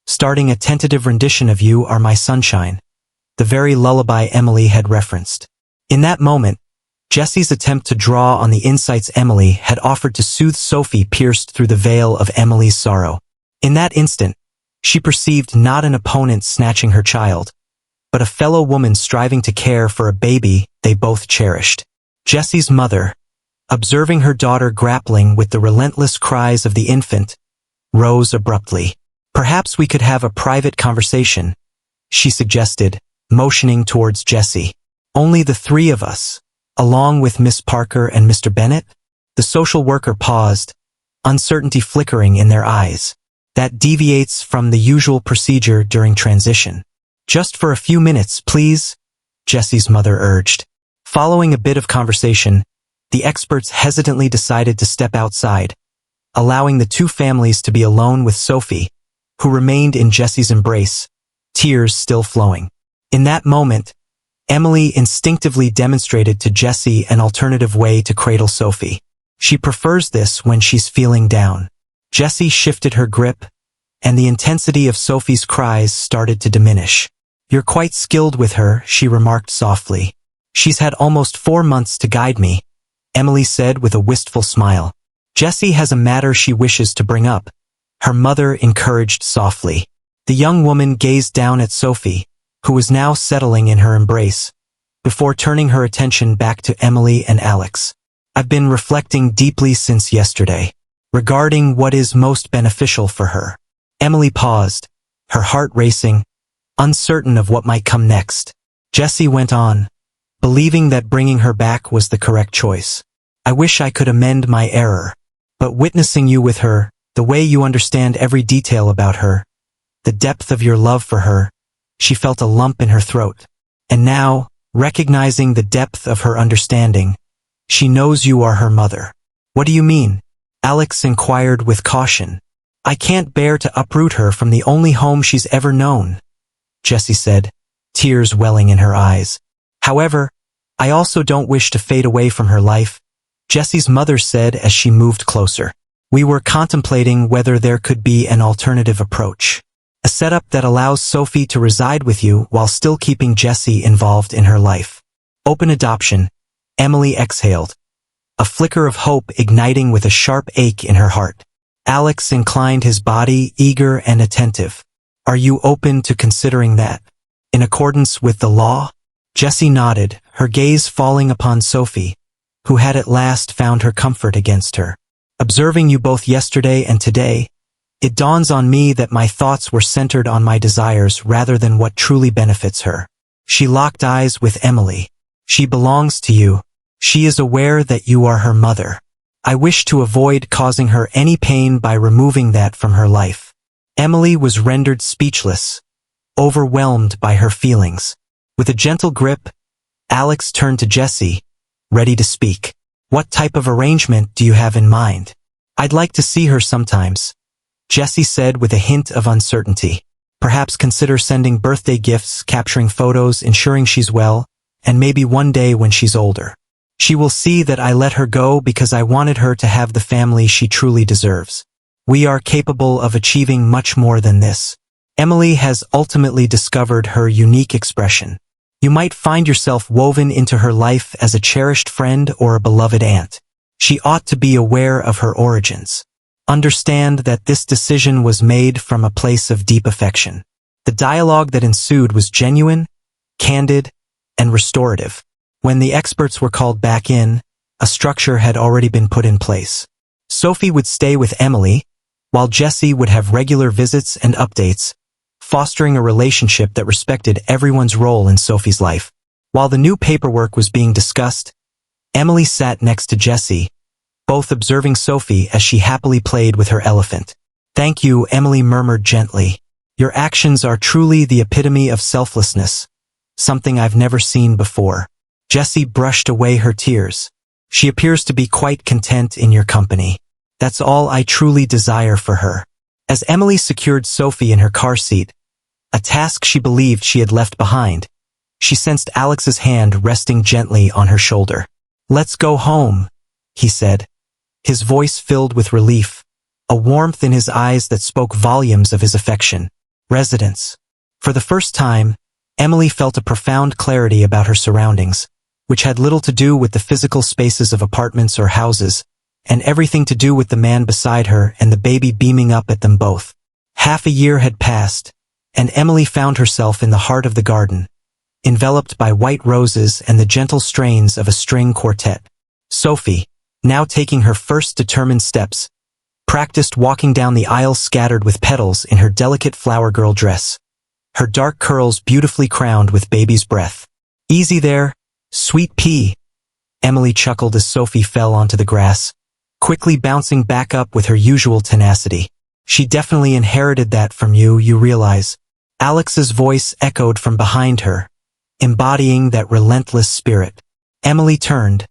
starting a tentative rendition of You Are My Sunshine, the very lullaby Emily had referenced. In that moment, Jessie's attempt to draw on the insights Emily had offered to soothe Sophie pierced through the veil of Emily's sorrow. In that instant, she perceived not an opponent snatching her child, but a fellow woman striving to care for a baby they both cherished. Jessie's mother, observing her daughter grappling with the relentless cries of the infant, rose abruptly. Perhaps we could have a private conversation, she suggested, motioning towards Jessie. Only the 3 of us, along with Miss Parker and Mr. Bennett? The social worker paused, uncertainty flickering in their eyes. That deviates from the usual procedure during transition. Just for a few minutes, please, Jessie's mother urged. Following a bit of conversation, the experts hesitantly decided to step outside, allowing the 2 families to be alone with Sophie, who remained in Jessie's embrace, tears still flowing. In that moment, Emily instinctively demonstrated to Jessie an alternative way to cradle Sophie. She prefers this when she's feeling down. Jessie shifted her grip, and the intensity of Sophie's cries started to diminish. You're quite skilled with her, she remarked softly. She's had almost 4 months to guide me, Emily said with a wistful smile. Jessie has a matter she wishes to bring up, her mother encouraged softly. The young woman gazed down at Sophie, who was now settling in her embrace, before turning her attention back to Emily and Alex. I've been reflecting deeply since yesterday, regarding what is most beneficial for her. Emily paused, her heart racing, uncertain of what might come next. Jessie went on, believing that bringing her back was the correct choice. I wish I could amend my error, but witnessing you with her, the way you understand every detail about her, the depth of your love for her, she felt a lump in her throat. And now, recognizing the depth of her understanding, she knows you are her mother. What do you mean? Alex inquired with caution. I can't bear to uproot her from the only home she's ever known, Jessie said, tears welling in her eyes. However, I also don't wish to fade away from her life, Jessie's mother said as she moved closer. We were contemplating whether there could be an alternative approach. A setup that allows Sophie to reside with you while still keeping Jessie involved in her life. Open adoption, Emily exhaled, a flicker of hope igniting with a sharp ache in her heart. Alex inclined his body, eager and attentive. Are you open to considering that? In accordance with the law? Jessie nodded, her gaze falling upon Sophie, who had at last found her comfort against her. Observing you both yesterday and today, it dawns on me that my thoughts were centered on my desires rather than what truly benefits her. She locked eyes with Emily. She belongs to you. She is aware that you are her mother. I wish to avoid causing her any pain by removing that from her life. Emily was rendered speechless, overwhelmed by her feelings. With a gentle grip, Alex turned to Jessie, ready to speak. What type of arrangement do you have in mind? I'd like to see her sometimes, Jessie said with a hint of uncertainty. Perhaps consider sending birthday gifts, capturing photos, ensuring she's well, and maybe one day when she's older. She will see that I let her go because I wanted her to have the family she truly deserves. We are capable of achieving much more than this. Emily has ultimately discovered her unique expression. You might find yourself woven into her life as a cherished friend or a beloved aunt. She ought to be aware of her origins. Understand that this decision was made from a place of deep affection. The dialogue that ensued was genuine, candid, and restorative. When the experts were called back in, a structure had already been put in place. Sophie would stay with Emily, while Jessie would have regular visits and updates, fostering a relationship that respected everyone's role in Sophie's life. While the new paperwork was being discussed, Emily sat next to Jessie, both observing Sophie as she happily played with her elephant. Thank you, Emily murmured gently. Your actions are truly the epitome of selflessness, something I've never seen before. Jessie brushed away her tears. She appears to be quite content in your company. That's all I truly desire for her. As Emily secured Sophie in her car seat, a task she believed she had left behind, she sensed Alex's hand resting gently on her shoulder. Let's go home, he said, his voice filled with relief, a warmth in his eyes that spoke volumes of his affection. Residence. For the first time, Emily felt a profound clarity about her surroundings, which had little to do with the physical spaces of apartments or houses, and everything to do with the man beside her and the baby beaming up at them both. Half a year had passed, and Emily found herself in the heart of the garden, enveloped by white roses and the gentle strains of a string quartet. Sophie, now taking her first determined steps, practiced walking down the aisle scattered with petals in her delicate flower girl dress, her dark curls beautifully crowned with baby's breath. Easy there, sweet pea, Emily chuckled as Sophie fell onto the grass, quickly bouncing back up with her usual tenacity. She definitely inherited that from you, you realize. Alex's voice echoed from behind her, embodying that relentless spirit. Emily turned,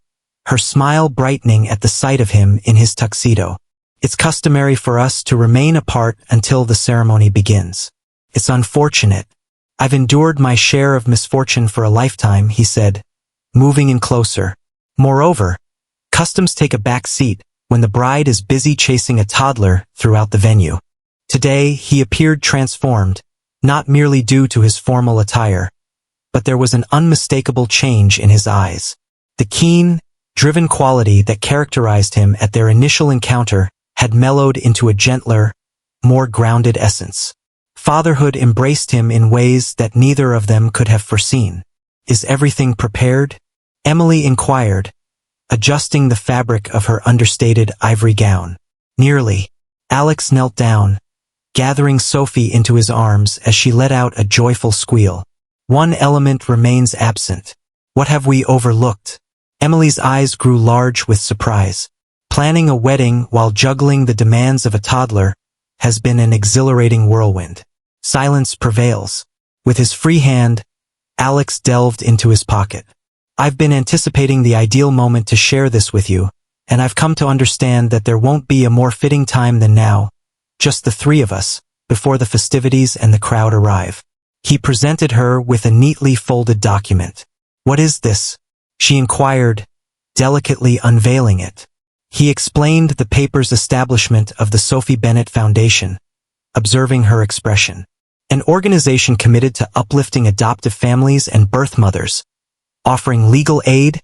her smile brightening at the sight of him in his tuxedo. It's customary for us to remain apart until the ceremony begins. It's unfortunate. I've endured my share of misfortune for a lifetime, he said, moving in closer. Moreover, customs take a back seat when the bride is busy chasing a toddler throughout the venue. Today, he appeared transformed, not merely due to his formal attire, but there was an unmistakable change in his eyes. The keen, driven quality that characterized him at their initial encounter had mellowed into a gentler, more grounded essence. Fatherhood embraced him in ways that neither of them could have foreseen. Is everything prepared? Emily inquired, adjusting the fabric of her understated ivory gown. Nearly. Alex knelt down, gathering Sophie into his arms as she let out a joyful squeal. One element remains absent. What have we overlooked? Emily's eyes grew large with surprise. Planning a wedding while juggling the demands of a toddler has been an exhilarating whirlwind. Silence prevails. With his free hand, Alex delved into his pocket. I've been anticipating the ideal moment to share this with you, and I've come to understand that there won't be a more fitting time than now, just the three of us, before the festivities and the crowd arrive. He presented her with a neatly folded document. What is this? She inquired, delicately unveiling it. He explained the paper's establishment of the Sophie Bennett Foundation, observing her expression. An organization committed to uplifting adoptive families and birth mothers, offering legal aid,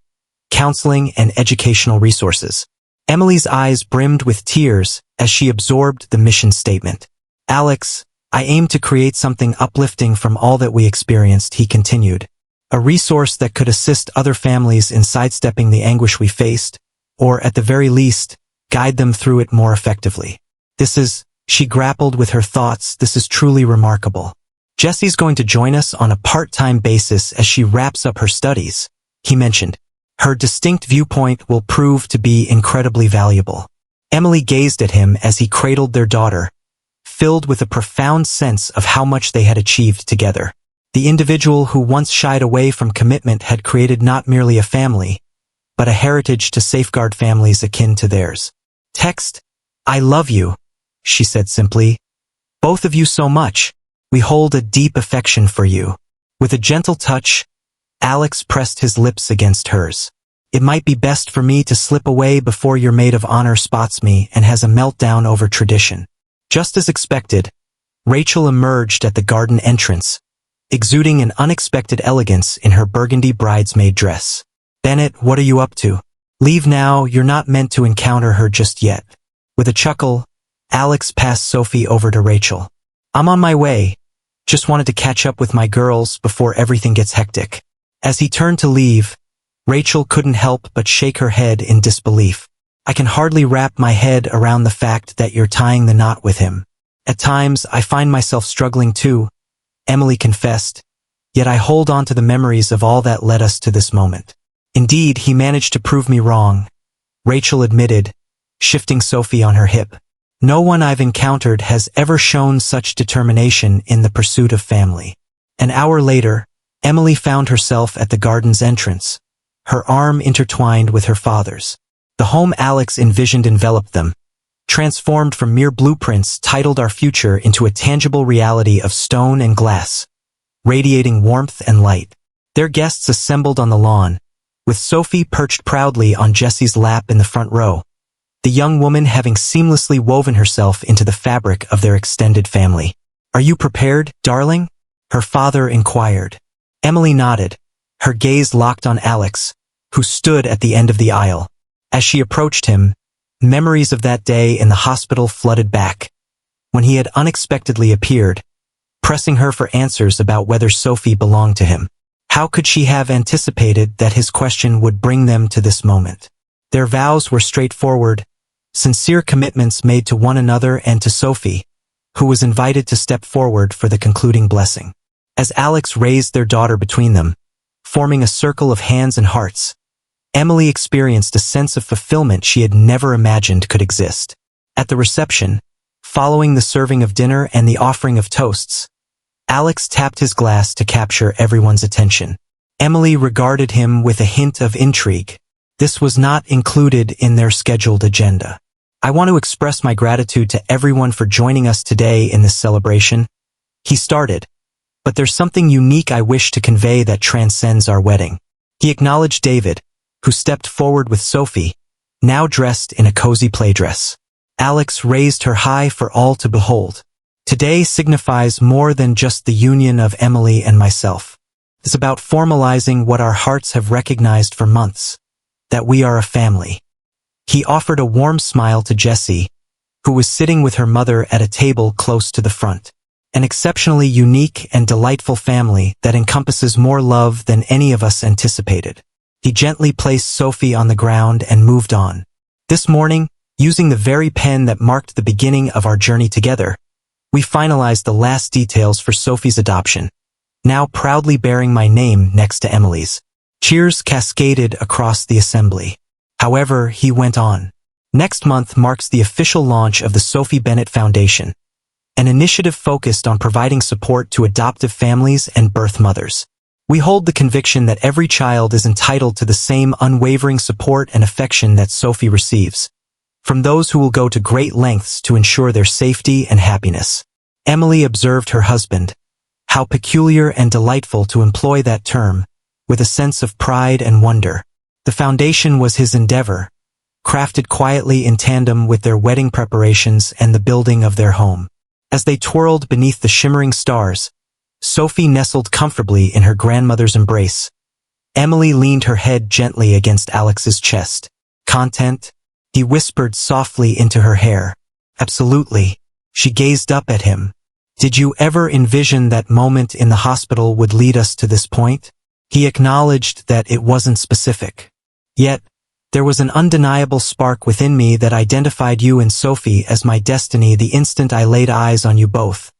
counseling, and educational resources. Emily's eyes brimmed with tears as she absorbed the mission statement. Alex, I aim to create something uplifting from all that we experienced, he continued. A resource that could assist other families in sidestepping the anguish we faced, or at the very least, guide them through it more effectively. She grappled with her thoughts, this is truly remarkable. Jesse's going to join us on a part-time basis as she wraps up her studies, he mentioned. Her distinct viewpoint will prove to be incredibly valuable. Emily gazed at him as he cradled their daughter, filled with a profound sense of how much they had achieved together. The individual who once shied away from commitment had created not merely a family, but a heritage to safeguard families akin to theirs. Text, I love you, she said simply. Both of you so much. We hold a deep affection for you. With a gentle touch, Alex pressed his lips against hers. It might be best for me to slip away before your maid of honor spots me and has a meltdown over tradition. Just as expected, Rachel emerged at the garden entrance, exuding an unexpected elegance in her burgundy bridesmaid dress. Bennett, what are you up to? Leave now, you're not meant to encounter her just yet. With a chuckle, Alex passed Sophie over to Rachel. I'm on my way. Just wanted to catch up with my girls before everything gets hectic. As he turned to leave, Rachel couldn't help but shake her head in disbelief. I can hardly wrap my head around the fact that you're tying the knot with him. At times, I find myself struggling too, Emily confessed, yet I hold on to the memories of all that led us to this moment. Indeed, he managed to prove me wrong, Rachel admitted, shifting Sophie on her hip. No one I've encountered has ever shown such determination in the pursuit of family. An hour later, Emily found herself at the garden's entrance, her arm intertwined with her father's. The home Alex envisioned enveloped them, transformed from mere blueprints titled our future into a tangible reality of stone and glass, radiating warmth and light. Their guests assembled on the lawn, with Sophie perched proudly on Jesse's lap in the front row, the young woman having seamlessly woven herself into the fabric of their extended family. Are you prepared, darling? Her father inquired. Emily nodded, her gaze locked on Alex, who stood at the end of the aisle. As she approached him, memories of that day in the hospital flooded back, when he had unexpectedly appeared, pressing her for answers about whether Sophie belonged to him. How could she have anticipated that his question would bring them to this moment? Their vows were straightforward, sincere commitments made to one another and to Sophie, who was invited to step forward for the concluding blessing. As Alex raised their daughter between them, forming a circle of hands and hearts, Emily experienced a sense of fulfillment she had never imagined could exist. At the reception, following the serving of dinner and the offering of toasts, Alex tapped his glass to capture everyone's attention. Emily regarded him with a hint of intrigue. This was not included in their scheduled agenda. I want to express my gratitude to everyone for joining us today in this celebration, he started, but there's something unique I wish to convey that transcends our wedding. He acknowledged David, who stepped forward with Sophie, now dressed in a cozy playdress. Alex raised her high for all to behold. Today signifies more than just the union of Emily and myself. It's about formalizing what our hearts have recognized for months, that we are a family. He offered a warm smile to Jessie, who was sitting with her mother at a table close to the front. An exceptionally unique and delightful family that encompasses more love than any of us anticipated. He gently placed Sophie on the ground and moved on. This morning, using the very pen that marked the beginning of our journey together, we finalized the last details for Sophie's adoption, now proudly bearing my name next to Emily's. Cheers cascaded across the assembly. However, he went on. Next month marks the official launch of the Sophie Bennett Foundation, an initiative focused on providing support to adoptive families and birth mothers. We hold the conviction that every child is entitled to the same unwavering support and affection that Sophie receives, from those who will go to great lengths to ensure their safety and happiness. Emily observed her husband, how peculiar and delightful to employ that term, with a sense of pride and wonder. The foundation was his endeavor, crafted quietly in tandem with their wedding preparations and the building of their home. As they twirled beneath the shimmering stars, Sophie nestled comfortably in her grandmother's embrace. Emily leaned her head gently against Alex's chest. Content? He whispered softly into her hair. Absolutely. She gazed up at him. Did you ever envision that moment in the hospital would lead us to this point? He acknowledged that it wasn't specific. Yet, There was an undeniable spark within me that identified you and Sophie as my destiny the instant I laid eyes on you both,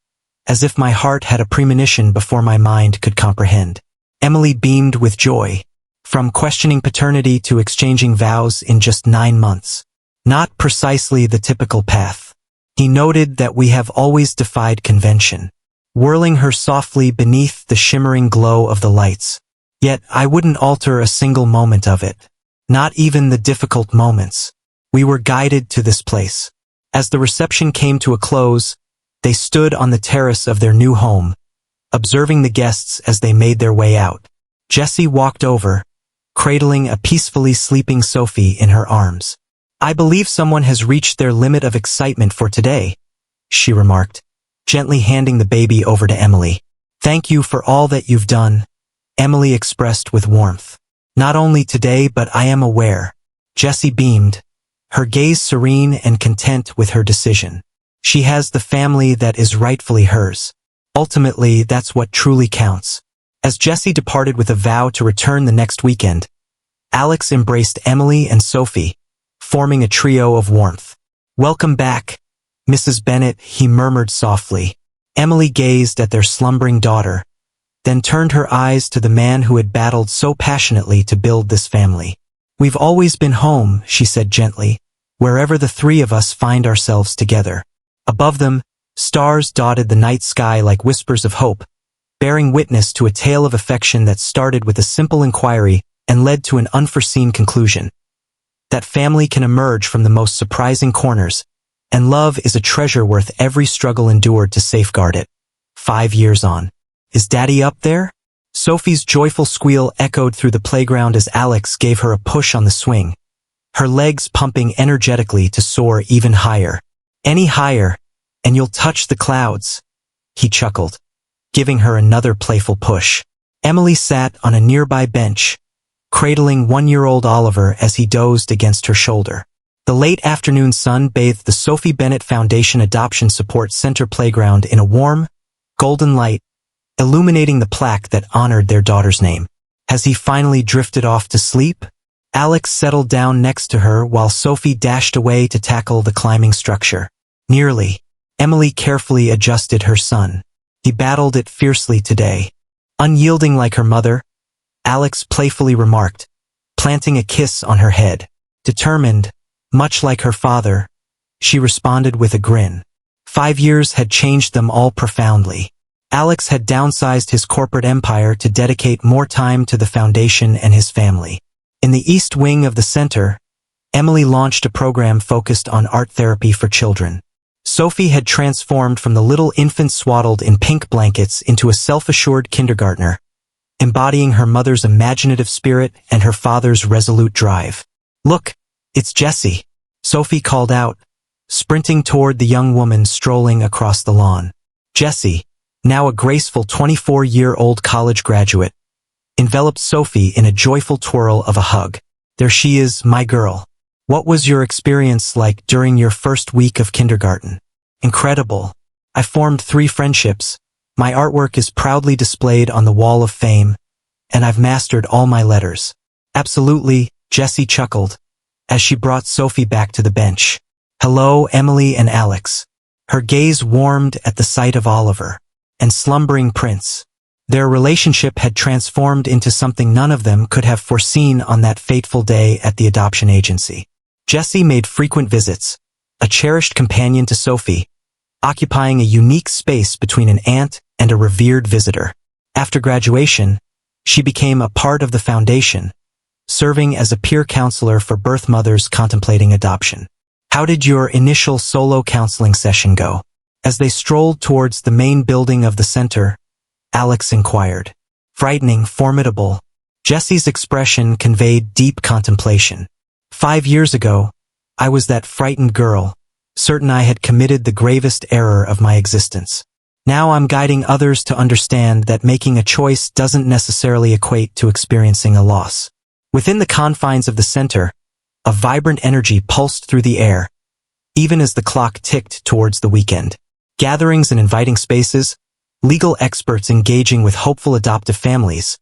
as if my heart had a premonition before my mind could comprehend. Emily beamed with joy, from questioning paternity to exchanging vows in just 9 months. Not precisely the typical path. He noted that we have always defied convention, whirling her softly beneath the shimmering glow of the lights. Yet I wouldn't alter a single moment of it. Not even the difficult moments. We were guided to this place. As the reception came to a close, they stood on the terrace of their new home, observing the guests as they made their way out. Jessie walked over, cradling a peacefully sleeping Sophie in her arms. "I believe someone has reached their limit of excitement for today," she remarked, gently handing the baby over to Emily. "Thank you for all that you've done," Emily expressed with warmth. "Not only today, but I am aware." Jessie beamed, her gaze serene and content with her decision. She has the family that is rightfully hers. Ultimately, that's what truly counts. As Jessie departed with a vow to return the next weekend, Alex embraced Emily and Sophie, forming a trio of warmth. "Welcome back, Mrs. Bennet," he murmured softly. Emily gazed at their slumbering daughter, then turned her eyes to the man who had battled so passionately to build this family. "We've always been home," she said gently, "wherever the three of us find ourselves together." Above them, stars dotted the night sky like whispers of hope, bearing witness to a tale of affection that started with a simple inquiry and led to an unforeseen conclusion. That family can emerge from the most surprising corners, and love is a treasure worth every struggle endured to safeguard it. 5 years on. "Is Daddy up there?" Sophie's joyful squeal echoed through the playground as Alex gave her a push on the swing, her legs pumping energetically to soar even higher. "Any higher, and you'll touch the clouds," he chuckled, giving her another playful push. Emily sat on a nearby bench, cradling 1-year-old Oliver as he dozed against her shoulder. The late afternoon sun bathed the Sophie Bennett Foundation Adoption Support Center playground in a warm, golden light, illuminating the plaque that honored their daughter's name. Has he finally drifted off to sleep? Alex settled down next to her while Sophie dashed away to tackle the climbing structure. Nearly. Emily carefully adjusted her son. He battled it fiercely today. Unyielding like her mother, Alex playfully remarked, planting a kiss on her head. Determined, much like her father, she responded with a grin. 5 years had changed them all profoundly. Alex had downsized his corporate empire to dedicate more time to the foundation and his family. In the East Wing of the center, Emily launched a program focused on art therapy for children. Sophie had transformed from the little infant swaddled in pink blankets into a self-assured kindergartner, embodying her mother's imaginative spirit and her father's resolute drive. "Look, it's Jessie," Sophie called out, sprinting toward the young woman strolling across the lawn. Jessie, now a graceful 24-year-old college graduate, enveloped Sophie in a joyful twirl of a hug. "There she is, my girl. What was your experience like during your first week of kindergarten?" "Incredible. I formed 3 friendships. My artwork is proudly displayed on the Wall of Fame, and I've mastered all my letters." "Absolutely," Jessie chuckled, as she brought Sophie back to the bench. "Hello, Emily and Alex." Her gaze warmed at the sight of Oliver and slumbering Prince. Their relationship had transformed into something none of them could have foreseen on that fateful day at the adoption agency. Jessie made frequent visits, a cherished companion to Sophie, occupying a unique space between an aunt and a revered visitor. After graduation, she became a part of the foundation, serving as a peer counselor for birth mothers contemplating adoption. "How did your initial solo counseling session go?" As they strolled towards the main building of the center, Alex inquired. "Frightening, formidable." Jessie's expression conveyed deep contemplation. 5 years ago, I was that frightened girl, certain I had committed the gravest error of my existence. Now I'm guiding others to understand that making a choice doesn't necessarily equate to experiencing a loss. Within the confines of the center, a vibrant energy pulsed through the air, even as the clock ticked towards the weekend. Gatherings and inviting spaces, legal experts engaging with hopeful adoptive families,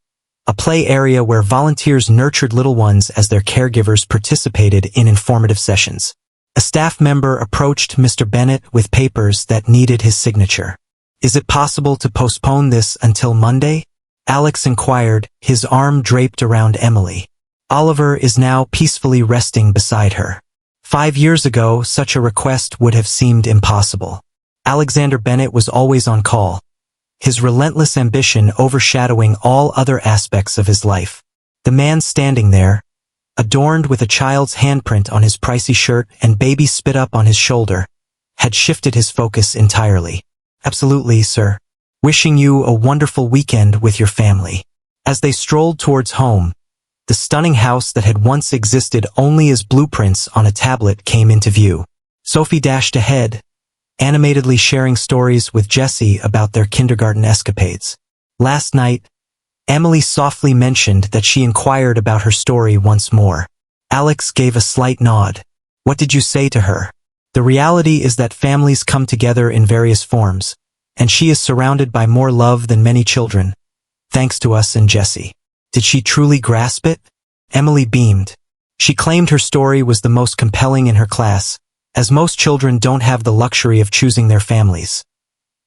a play area where volunteers nurtured little ones as their caregivers participated in informative sessions. A staff member approached Mr. Bennett with papers that needed his signature. "Is it possible to postpone this until Monday?" Alex inquired, his arm draped around Emily. Oliver is now peacefully resting beside her. 5 years ago, such a request would have seemed impossible. Alexander Bennett was always on call, his relentless ambition overshadowing all other aspects of his life. The man standing there, adorned with a child's handprint on his pricey shirt and baby spit up on his shoulder, had shifted his focus entirely. "Absolutely, sir. Wishing you a wonderful weekend with your family." As they strolled towards home, the stunning house that had once existed only as blueprints on a tablet came into view. Sophie dashed ahead, animatedly sharing stories with Jessie about their kindergarten escapades. Last night, Emily softly mentioned that she inquired about her story once more. Alex gave a slight nod. "What did you say to her?" "The reality is that families come together in various forms, and she is surrounded by more love than many children, thanks to us and Jessie." "Did she truly grasp it?" Emily beamed. She claimed her story was the most compelling in her class, as most children don't have the luxury of choosing their families.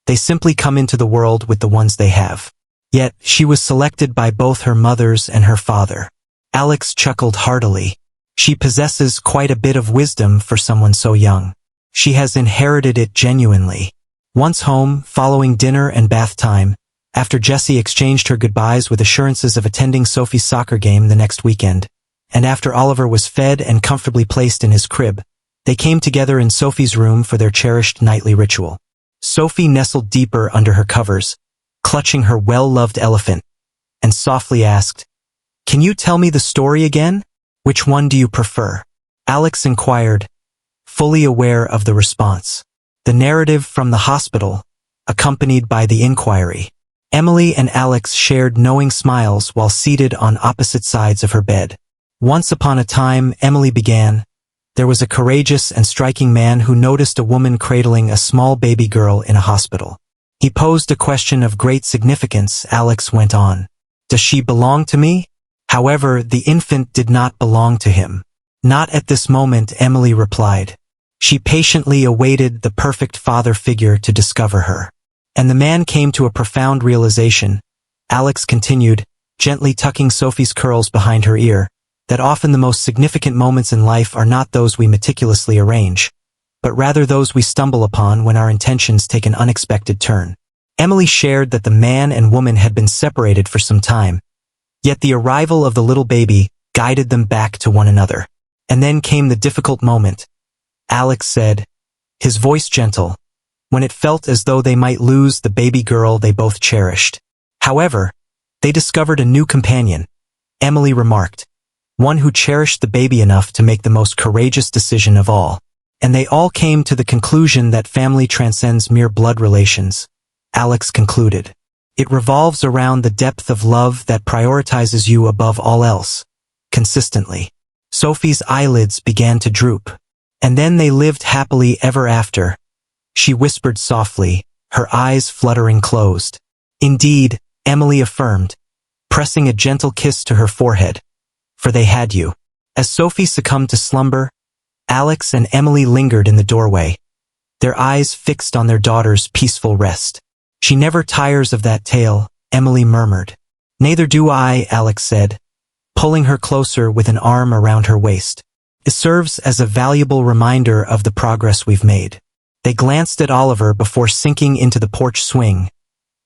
They simply come into the world with the ones they have. Yet, she was selected by both her mothers and her father. Alex chuckled heartily. She possesses quite a bit of wisdom for someone so young. She has inherited it genuinely. Once home, following dinner and bath time, after Jessie exchanged her goodbyes with assurances of attending Sophie's soccer game the next weekend, and after Oliver was fed and comfortably placed in his crib, they came together in Sophie's room for their cherished nightly ritual. Sophie nestled deeper under her covers, clutching her well-loved elephant, and softly asked, "Can you tell me the story again? Which one do you prefer?" Alex inquired, fully aware of the response. The narrative from the hospital, accompanied by the inquiry. Emily and Alex shared knowing smiles while seated on opposite sides of her bed. "Once upon a time," Emily began, "there was a courageous and striking man who noticed a woman cradling a small baby girl in a hospital. He posed a question of great significance," Alex went on. "Does she belong to me?" However, the infant did not belong to him. "Not at this moment," Emily replied. She patiently awaited the perfect father figure to discover her. And the man came to a profound realization, Alex continued, gently tucking Sophie's curls behind her ear, that often the most significant moments in life are not those we meticulously arrange, but rather those we stumble upon when our intentions take an unexpected turn. Emily shared that the man and woman had been separated for some time, yet the arrival of the little baby guided them back to one another. And then came the difficult moment. Alex said, his voice gentle, when it felt as though they might lose the baby girl they both cherished. However, they discovered a new companion, Emily remarked, one who cherished the baby enough to make the most courageous decision of all. And they all came to the conclusion that family transcends mere blood relations, Alex concluded. It revolves around the depth of love that prioritizes you above all else, consistently. Sophie's eyelids began to droop. And then they lived happily ever after, she whispered softly, her eyes fluttering closed. Indeed, Emily affirmed, pressing a gentle kiss to her forehead. For they had you. As Sophie succumbed to slumber, Alex and Emily lingered in the doorway, their eyes fixed on their daughter's peaceful rest. She never tires of that tale, Emily murmured. Neither do I, Alex said, pulling her closer with an arm around her waist. It serves as a valuable reminder of the progress we've made. They glanced at Oliver before sinking into the porch swing,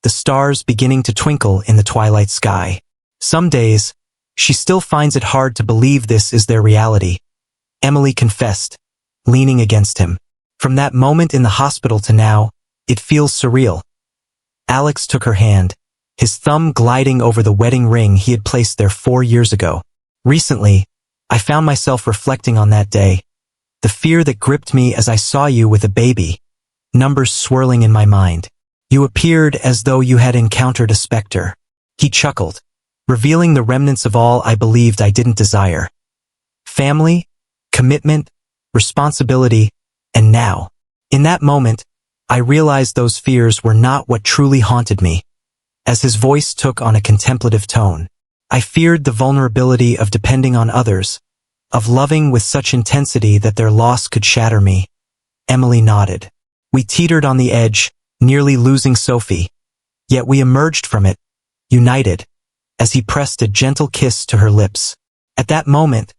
the stars beginning to twinkle in the twilight sky. Some days, she still finds it hard to believe this is their reality, Emily confessed, leaning against him. From that moment in the hospital to now, it feels surreal. Alex took her hand, his thumb gliding over the wedding ring he had placed there 4 years ago. Recently, I found myself reflecting on that day, the fear that gripped me as I saw you with a baby, numbers swirling in my mind. You appeared as though you had encountered a specter. He chuckled, revealing the remnants of all I believed I didn't desire. Family, commitment, responsibility, and now. In that moment, I realized those fears were not what truly haunted me. As his voice took on a contemplative tone, I feared the vulnerability of depending on others, of loving with such intensity that their loss could shatter me. Emily nodded. We teetered on the edge, nearly losing Sophie. Yet we emerged from it, united, as he pressed a gentle kiss to her lips. At that moment,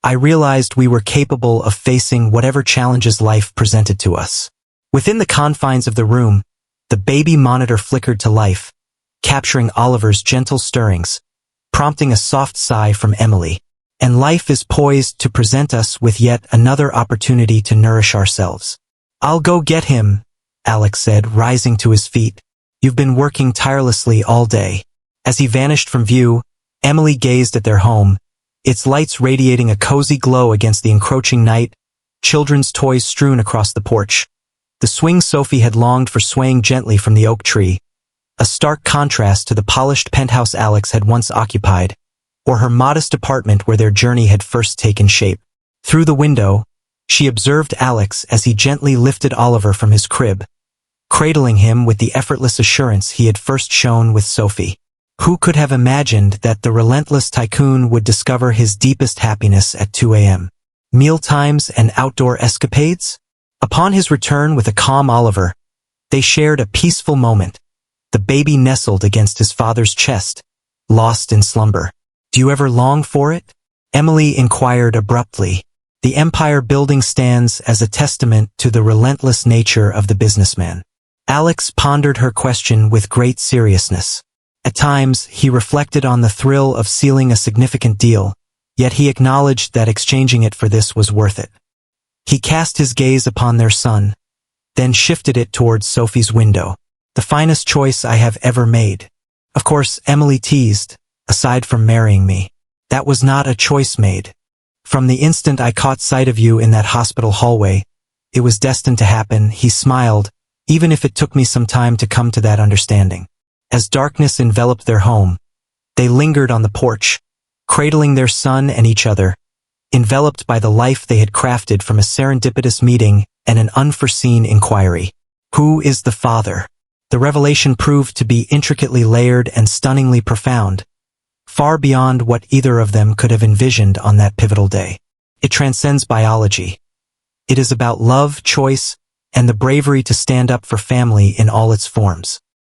I realized we were capable of facing whatever challenges life presented to us. Within the confines of the room, the baby monitor flickered to life, capturing Oliver's gentle stirrings, prompting a soft sigh from Emily. And life is poised to present us with yet another opportunity to nourish ourselves. I'll go get him, Alex said, rising to his feet. You've been working tirelessly all day. As he vanished from view, Emily gazed at their home, its lights radiating a cozy glow against the encroaching night, children's toys strewn across the porch. The swing Sophie had longed for swaying gently from the oak tree, a stark contrast to the polished penthouse Alex had once occupied, or her modest apartment where their journey had first taken shape. Through the window, she observed Alex as he gently lifted Oliver from his crib, cradling him with the effortless assurance he had first shown with Sophie. Who could have imagined that the relentless tycoon would discover his deepest happiness at 2 a.m.? Mealtimes and outdoor escapades? Upon his return with a calm Oliver, they shared a peaceful moment. The baby nestled against his father's chest, lost in slumber. Do you ever long for it? Emily inquired abruptly. The empire building stands as a testament to the relentless nature of the businessman. Alex pondered her question with great seriousness. At times, he reflected on the thrill of sealing a significant deal, yet he acknowledged that exchanging it for this was worth it. He cast his gaze upon their son, then shifted it towards Sophie's window. The finest choice I have ever made. Of course, Emily teased, aside from marrying me. That was not a choice made. From the instant I caught sight of you in that hospital hallway, it was destined to happen. He smiled, even if it took me some time to come to that understanding. As darkness enveloped their home, they lingered on the porch, cradling their son and each other, enveloped by the life they had crafted from a serendipitous meeting and an unforeseen inquiry. Who is the father? The revelation proved to be intricately layered and stunningly profound, far beyond what either of them could have envisioned on that pivotal day. It transcends biology. It is about love, choice, and the bravery to stand up for family in all its forms.